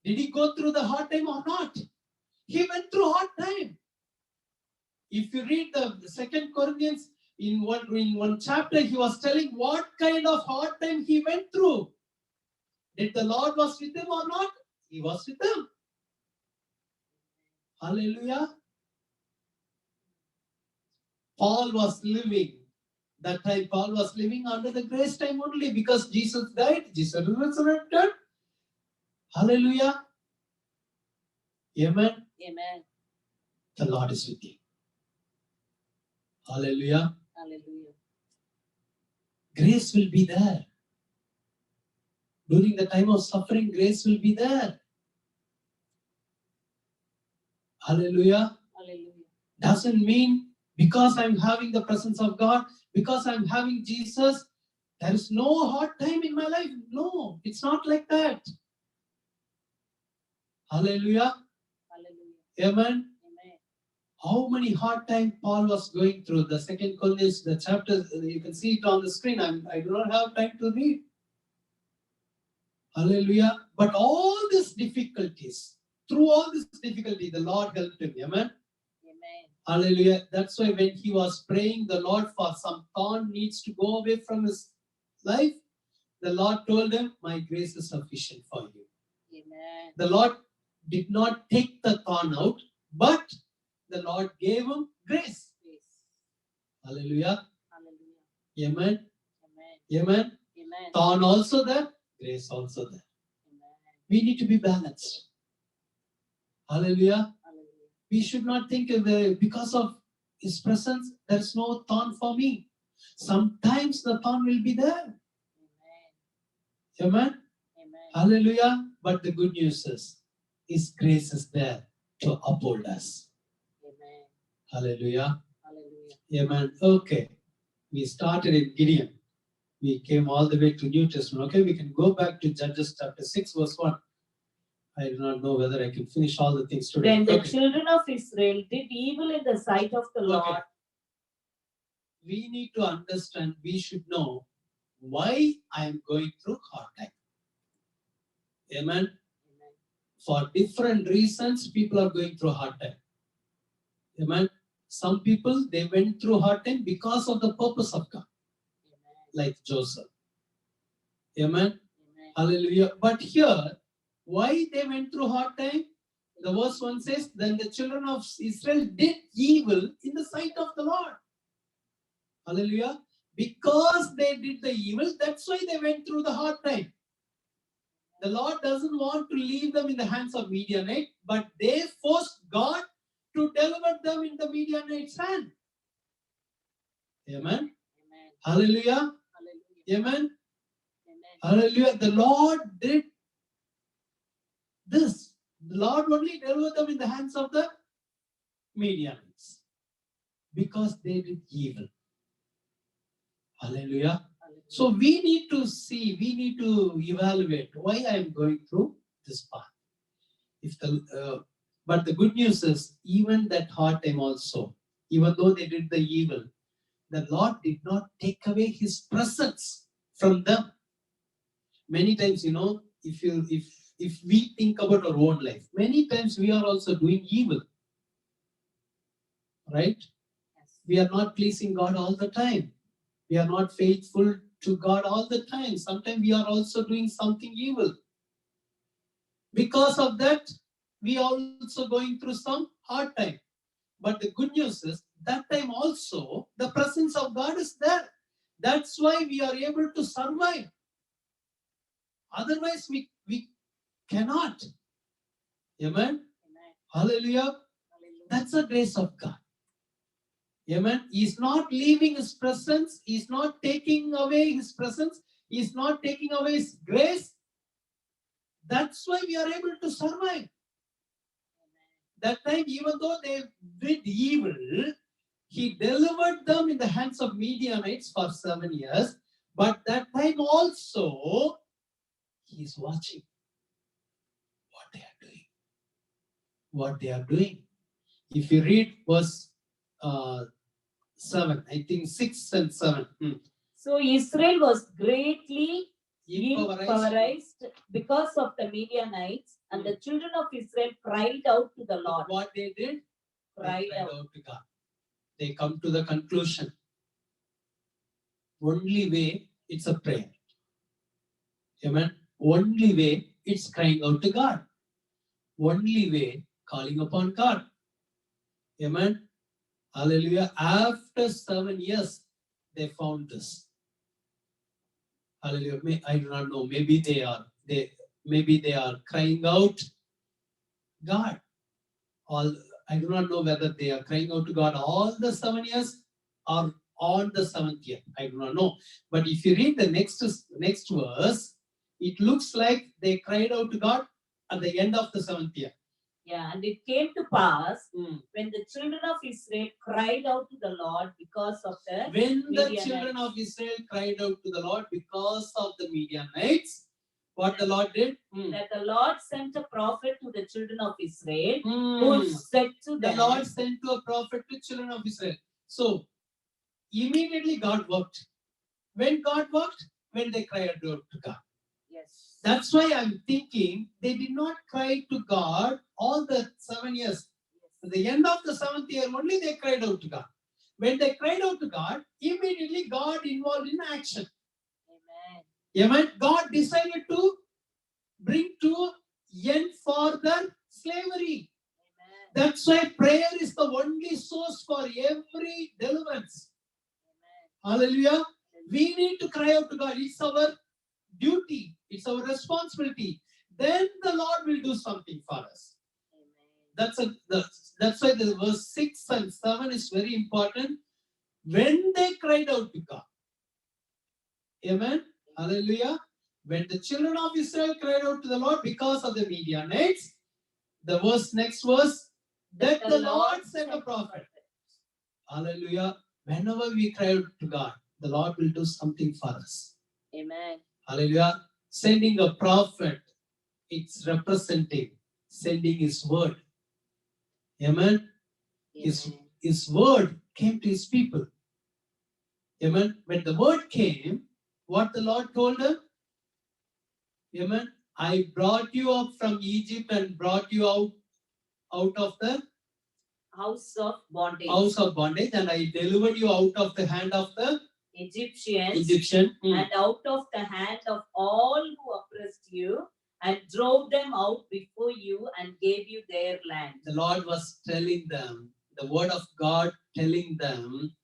Did he go through the hard time or not? He went through hard time. If you read the 2 Corinthians, in one chapter, he was telling what kind of hard time he went through. Did the Lord was with him or not? He was with him. Hallelujah. Paul was living. That time Paul was living under the grace time only because Jesus died, Jesus resurrected. Hallelujah. Amen.
Amen.
The Lord is with you. Hallelujah.
Hallelujah.
Grace will be there. During the time of suffering, grace will be there. Hallelujah.
Hallelujah.
Doesn't mean because I'm having the presence of God, because I'm having Jesus, there is no hard time in my life. No, it's not like that. Hallelujah.
Hallelujah.
Amen.
Amen.
How many hard times Paul was going through. The 2 Corinthians, the chapter, you can see it on the screen. I do not have time to read. Hallelujah. But all these difficulties, through all this difficulty, the Lord helped him. Amen.
Amen.
Hallelujah. That's why when he was praying the Lord for some thorn needs to go away from his life, the Lord told him, my grace is sufficient for you.
Amen.
The Lord did not take the thorn out, but the Lord gave him grace.
Yes.
Hallelujah.
Hallelujah.
Amen.
Amen.
Amen.
Amen.
Thorn also there, grace also there.
Amen.
We need to be balanced. Hallelujah.
Hallelujah.
We should not think because of his presence, there's no thorn for me. Sometimes the thorn will be there.
Amen.
Amen.
Amen.
Hallelujah. But the good news is, his grace is there to uphold us.
Amen.
Hallelujah.
Hallelujah.
Amen. Okay. We started in Gideon. We came all the way to New Testament. Okay, we can go back to Judges chapter 6, verse 1. I do not know whether I can finish all the things today.
Then the
Okay.
children of Israel did evil in the sight of the Lord.
Okay. We need to understand, we should know why I am going through hard time. Amen.
Amen.
For different reasons, people are going through hard time. Amen. Some people, they went through hard time because of the purpose of God,
Amen.
like Joseph. Amen.
Amen.
Hallelujah. But here, why they went through hard time? The verse 1 says, then the children of Israel did evil in the sight of the Lord. Hallelujah. Because they did the evil, that's why they went through the hard time. The Lord doesn't want to leave them in the hands of Midianite, but they forced God to deliver them in the Midianite's hand. Amen.
Amen.
Hallelujah.
Hallelujah.
Amen.
Amen.
Hallelujah. The Lord did this. The Lord only delivered them in the hands of the Midianites because they did evil. Hallelujah. So we need to see, we need to evaluate why I am going through this path. But the good news is, even that hard time also, even though they did the evil, the Lord did not take away his presence from them. Many times, if we think about our own life, many times we are also doing evil. right? We are not pleasing God all the time. We are not faithful to God all the time. Sometimes we are also doing something evil. Because of that, we are also going through some hard time. But the good news is that time also the presence of God is there. That's why we are able to survive. Otherwise, we cannot. Amen. Hallelujah. That's the grace of God. Amen. He's not leaving his presence. He's not taking away his presence. He's not taking away his grace. That's why we are able to survive. That time, even though they did evil, he delivered them in the hands of Midianites for 7 years. But that time also, he is watching what they are doing. What they are doing. If you read verse 7, I think 6 and 7.
So Israel was greatly
Impoverished.
because of the Midianites, and the children of Israel cried out to the Lord.
What they did?
Cried
They cried
out.
out to God. They come to the conclusion. Only way, it's a prayer. Amen. Only way, it's crying out to God. Only way, calling upon God. Amen. Hallelujah. After 7 years, they found this. Hallelujah. I do not know. Maybe they are crying out God. I do not know whether they are crying out to God all the 7 years or on the 7th year. I do not know. But if you read the next verse, it looks like they cried out to God at the end of the 7th year.
Yeah, and it came to pass when the children of Israel cried out to the Lord because of the
When the
Midianites.
children of Israel cried out to the Lord because of the Midianites, what the Lord did?
That the Lord sent a prophet to the children of Israel who said to
The
them,
Lord sent to a prophet to children of Israel. So immediately God worked. When God worked? When they cried out to God.
yes.
That's why I'm thinking they did not cry to God all the 7 years. At the end of the 7th year, only they cried out to God. When they cried out to God, immediately God involved in action.
Amen.
Amen. God decided to bring to end further slavery.
Amen.
That's why prayer is the only source for every deliverance.
Amen.
Hallelujah. We need to cry out to God. It's our duty. It's our responsibility. Then the Lord will do something for us.
Amen.
That's why the verse 6 and 7 is very important. When they cried out to God. Amen. Hallelujah. When the children of Israel cried out to the Lord because of the Midianites, the next verse, that the Lord sent a prophet. Hallelujah. Whenever we cry out to God, the Lord will do something for us.
Amen.
Hallelujah. Sending a prophet, it's representing sending his word. Amen. His word came to his people. Amen. When the word came, what the Lord told them? Amen. I brought you up from Egypt and brought you out of the
house of
bondage, and I delivered you out of the hand of the
Egyptian and out of the hand of all who oppressed you, and drove them out before you and gave you their land.
The Lord was telling them, the word of God telling them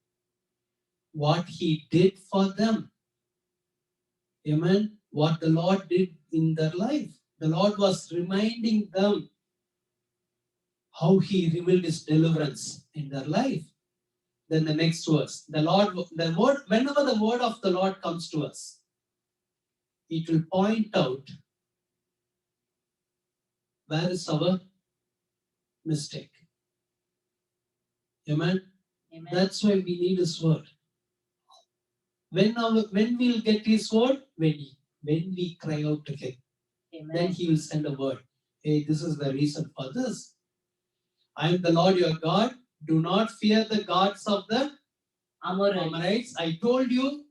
what he did for them. Amen. What the Lord did in their life. The Lord was reminding them how he revealed his deliverance in their life. Then the next verse, whenever the word of the Lord comes to us, it will point out where is our mistake. Amen.
Amen.
That's why we need his word. When we'll get his word, when we cry out to him,
Amen.
then he will send a word. Hey, this is the reason for this. I am the Lord your God. Do not fear the gods of the Amorites. I told you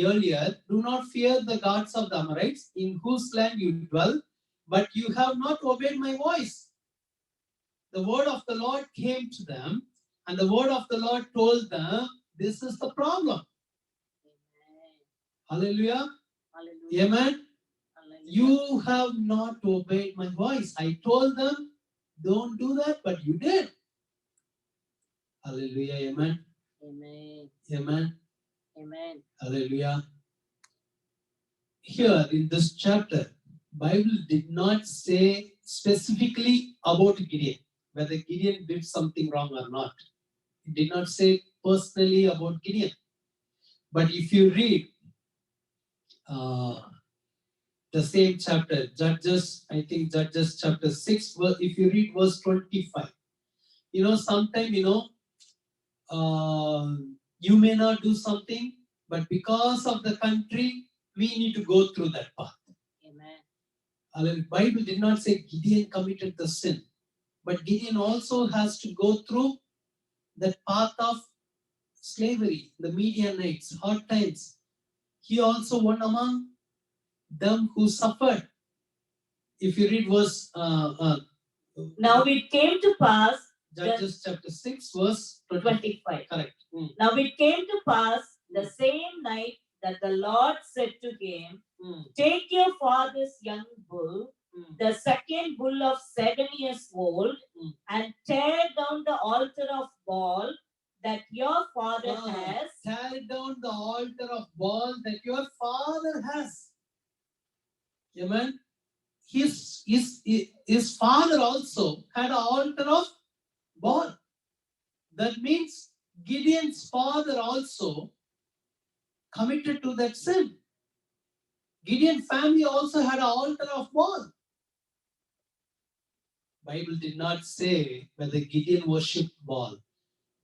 earlier, do not fear the gods of the Amorites in whose land you dwell, but you have not obeyed my voice. The word of the Lord came to them, And the word of the Lord told them, this is the problem. Hallelujah.
Hallelujah.
Amen.
Hallelujah.
You have not obeyed my voice. I told them, don't do that, but you did. Hallelujah. Amen.
Amen.
Amen.
Amen.
Hallelujah. Here in this chapter, Bible did not say specifically about Gideon, whether Gideon did something wrong or not. It did not say personally about Gideon. But if you read the same chapter, Judges, I think Judges chapter 6, if you read verse 25, sometimes, you may not do something, but because of the country, we need to go through that path.
Amen.
Bible did not say Gideon committed the sin, but Gideon also has to go through the path of slavery, the Midianites, hard times. He also one among them who suffered. If you read verse
Now it came to pass,
Judges chapter 6, verse
25.
Correct.
Now it came to pass the same night that the Lord said to him, Take your father's young bull, the second bull of 7 years old, and tear down the altar of Baal that your father has.
Tear down the altar of Baal that your father has. Amen. His father also had an altar of Baal. That means Gideon's father also committed to that sin. Gideon family also had an altar of Baal. Bible did not say whether Gideon worshipped Baal,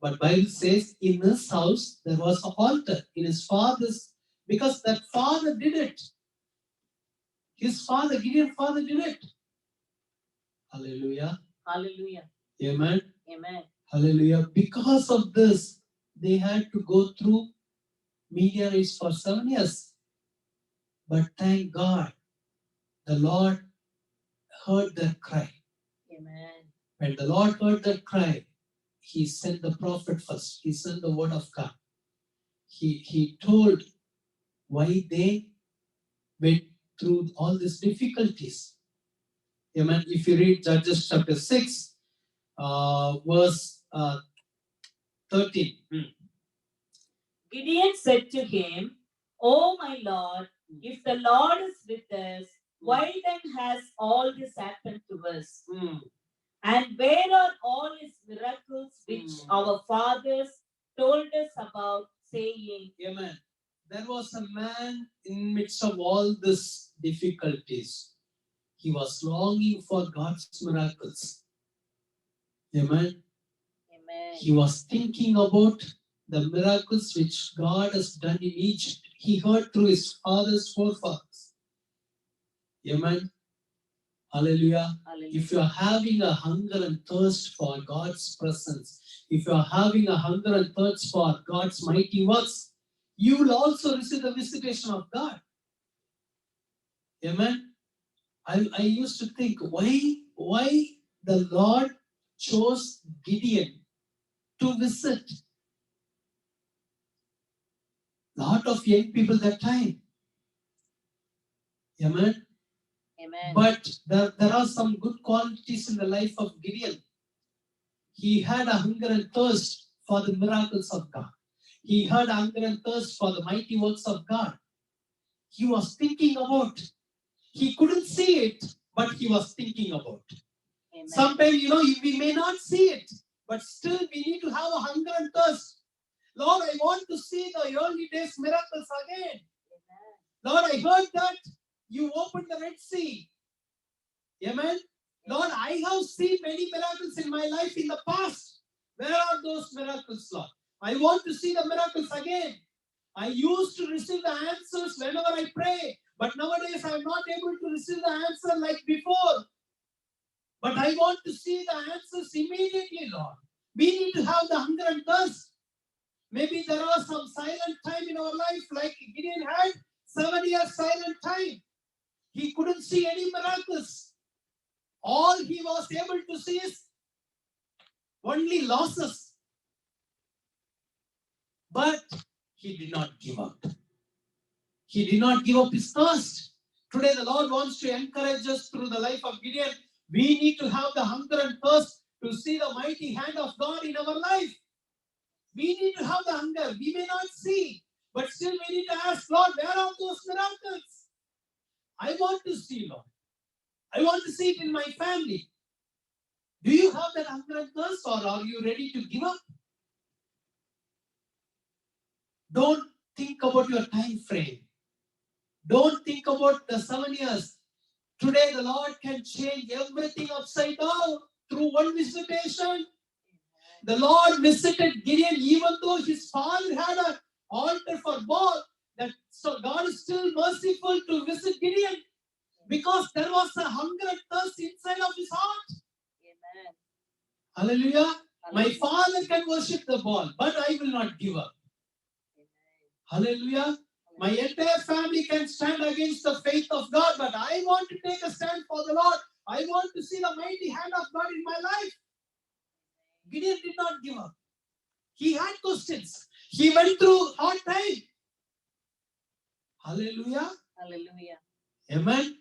but Bible says in his house there was an altar in his father's, because that father did it. His father, Gideon's father did it. Hallelujah.
Hallelujah.
Amen.
Amen.
Hallelujah. Because of this, they had to go through Midianites for 7 years. But thank God, the Lord heard their cry.
Amen.
When the Lord heard their cry, He sent the prophet first. He sent the word of God. He told why they went through all these difficulties. Amen. If you read Judges chapter 6, verse 13.
Gideon said to him, Oh my Lord, if the Lord is with us, why then has all this happened to us? And where are all his miracles which our fathers told us about, saying,
Amen. There was a man in midst of all these difficulties. He was longing for God's miracles. Amen.
Amen.
He was thinking about the miracles which God has done in Egypt. He heard through his father's forefathers. Amen. Hallelujah.
Hallelujah.
If you are having a hunger and thirst for God's presence, if you are having a hunger and thirst for God's mighty works, you will also receive the visitation of God. Amen. I used to think why the Lord chose Gideon to visit. Lot of young people that time. Amen.
Amen.
But there are some good qualities in the life of Gideon. He had a hunger and thirst for the miracles of God. He had a hunger and thirst for the mighty works of God. He was thinking about. He couldn't see it, but he was thinking about.
Amen.
Sometimes, we may not see it, but still we need to have a hunger and thirst. Lord, I want to see the early days miracles again. Amen. Lord, I heard that you opened the Red Sea. Amen. Lord, I have seen many miracles in my life in the past. Where are those miracles, Lord? I want to see the miracles again. I used to receive the answers whenever I pray, but nowadays I am not able to receive the answer like before. But I want to see the answers immediately, Lord. We need to have the hunger and thirst. Maybe there was some silent time in our life, like Gideon had 7 years silent time. He couldn't see any miracles. All he was able to see is only losses. But he did not give up. He did not give up his thirst. Today, the Lord wants to encourage us through the life of Gideon. We need to have the hunger and thirst to see the mighty hand of God in our life. We need to have the hunger. We may not see, but still we need to ask, Lord, where are those miracles? I want to see, Lord. I want to see it in my family. Do you have that hunger and thirst, or are you ready to give up? Don't think about your time frame. Don't think about the 7 years. Today, the Lord can change everything upside down through one visitation. The Lord visited Gideon even though his father had an altar for Baal. So God is still merciful to visit Gideon because there was a hunger and thirst inside of his heart.
Amen.
Hallelujah. My father can worship the Baal, but I will not give up. Hallelujah. My entire family can stand against the faith of God, but I want to take a stand for the Lord. I want to see the mighty hand of God in my life. Gideon did not give up. He had questions. He went through hard time. Hallelujah.
Hallelujah.
Amen.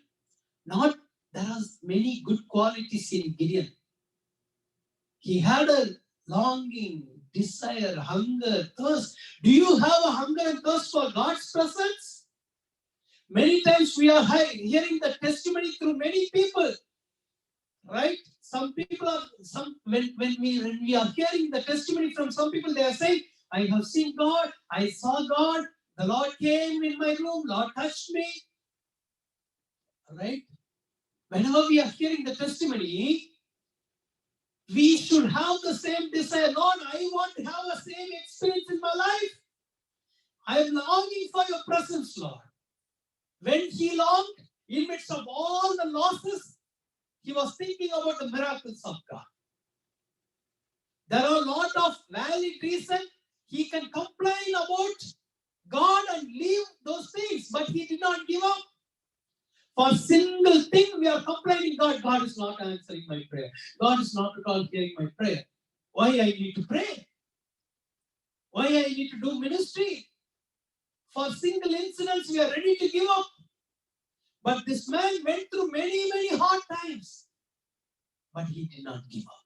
There are many good qualities in Gideon. He had a longing, desire, hunger, thirst. Do you have a hunger and thirst for God's presence? Many times we are hearing the testimony through many people, right? Some people are when we are hearing the testimony from some people, they are saying, I have seen God, I saw God, the Lord came in my room, Lord touched me. Right? Whenever we are hearing the testimony, we should have the same desire. Lord, I want to have the same experience in my life. I am longing for your presence, Lord. When he longed, in midst of all the losses, he was thinking about the miracles of God. There are a lot of valid reasons he can complain about God and leave those things, but he did not give up. For a single thing we are complaining, God is not answering my prayer. God is not at all hearing my prayer. Why I need to pray? Why I need to do ministry? For single incidents, we are ready to give up. But this man went through many, many hard times. But he did not give up.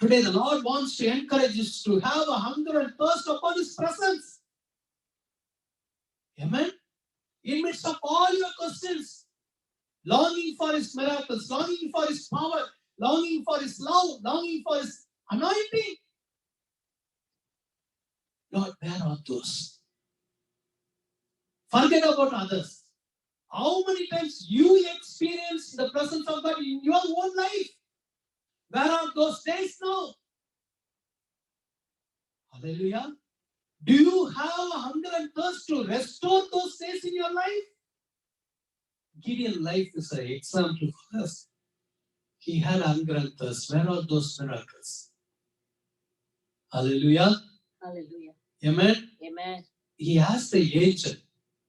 Today, the Lord wants to encourage us to have a hunger and thirst upon his presence. Amen. In midst of all your questions, longing for his miracles, longing for his power, longing for his love, longing for his anointing. Lord, where are those? Forget about others. How many times you experience the presence of God in your own life? Where are those days now? Hallelujah. Do you have a hunger and thirst to restore those days in your life? Gideon's life is an example for us. He had hunger and thirst. Where are those miracles? Hallelujah.
Hallelujah.
Amen.
Amen.
He asked the angel,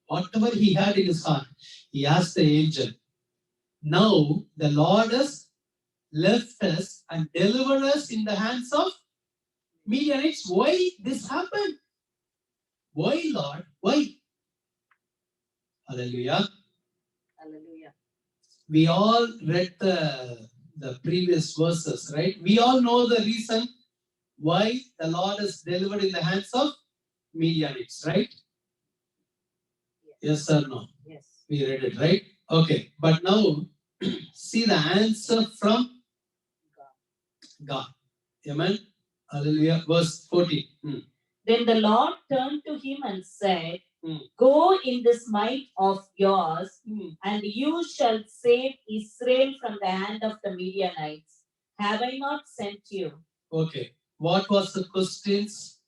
whatever he had in his heart, he asked the angel. Now the Lord has left us and delivered us in the hands of Midianites. Why this happened? Why, Lord? Why? Hallelujah.
Hallelujah.
We all read the previous verses, right? We all know the reason why the Lord is delivered in the hands of Midianites, right? Yes or no?
Yes.
We read it, right? Okay. But now, see the answer from God. Amen. Hallelujah. Verse 14.
Then the Lord turned to him and said,
Hmm.
Go in this might of yours,
Hmm.
and you shall save Israel from the hand of the Midianites. Have I not sent you?
Okay. What was the questions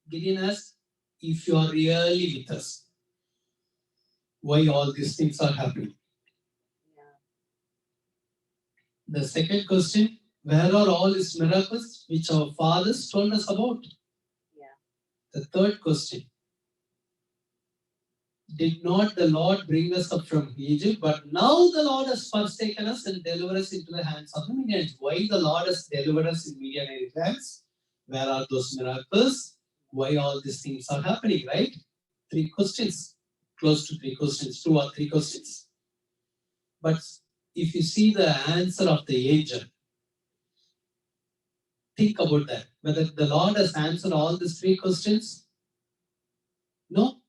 Gideon asked? If you are really with us, why all these things are happening?
Yeah.
The second question, where are all his miracles which our fathers told us about?
Yeah.
The third question, did not the Lord bring us up from Egypt, but now the Lord has forsaken us and delivered us into the hands of the Midianites. Why the Lord has delivered us in Midianite hands? Where are those miracles? Why all these things are happening, right? 3 questions, close to 3 questions, 2 or 3 questions. But if you see the answer of the angel, think about that. Whether the Lord has answered all these 3 questions? No.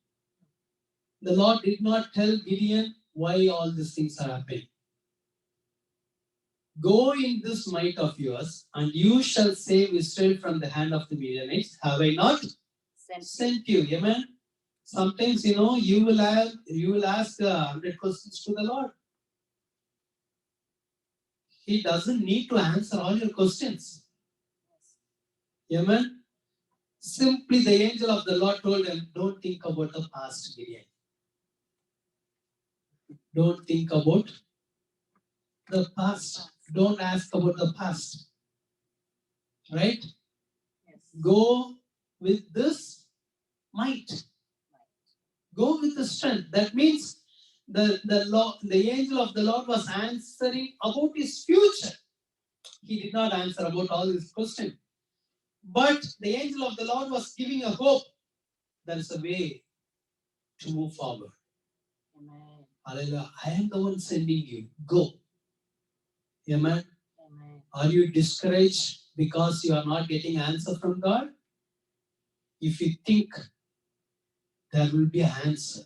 The Lord did not tell Gideon why all these things are happening. Go in this might of yours, and you shall save Israel from the hand of the Midianites. Have I not sent you? Amen. Sometimes you will ask 100 questions to the Lord. He doesn't need to answer all your questions. Amen. Simply the angel of the Lord told him, don't think about the past, Gideon. Don't think about the past. Don't ask about the past. Right?
Yes.
Go with this might. Go with the strength. That means the angel of the Lord was answering about his future. He did not answer about all his questions. But the angel of the Lord was giving a hope. There is a way to move forward.
Amen.
Hallelujah. I am the one sending you. Go. Amen.
Amen.
Are you discouraged because you are not getting answer from God? If you think there will be an answer,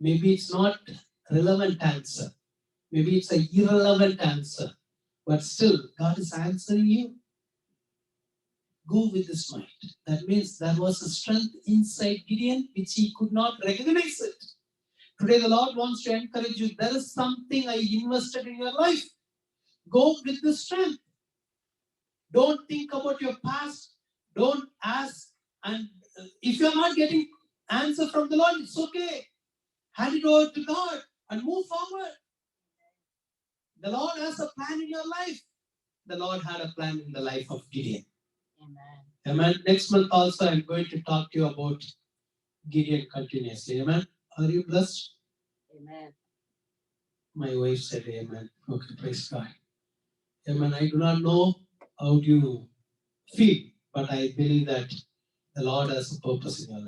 maybe it's not relevant answer. Maybe it's an irrelevant answer. But still, God is answering you. Go with this might. That means there was a strength inside Gideon which he could not recognize it. Today, the Lord wants to encourage you. There is something I invested in your life. Go with the strength. Don't think about your past. Don't ask. And if you're not getting answer from the Lord, it's okay. Hand it over to God and move forward. The Lord has a plan in your life. The Lord had a plan in the life of Gideon.
Amen.
Amen. Next month also, I'm going to talk to you about Gideon continuously. Amen. Are you blessed?
Amen.
My wife said amen. Okay, praise God. Amen. I do not know how you feel, but I believe that the Lord has a purpose in your life.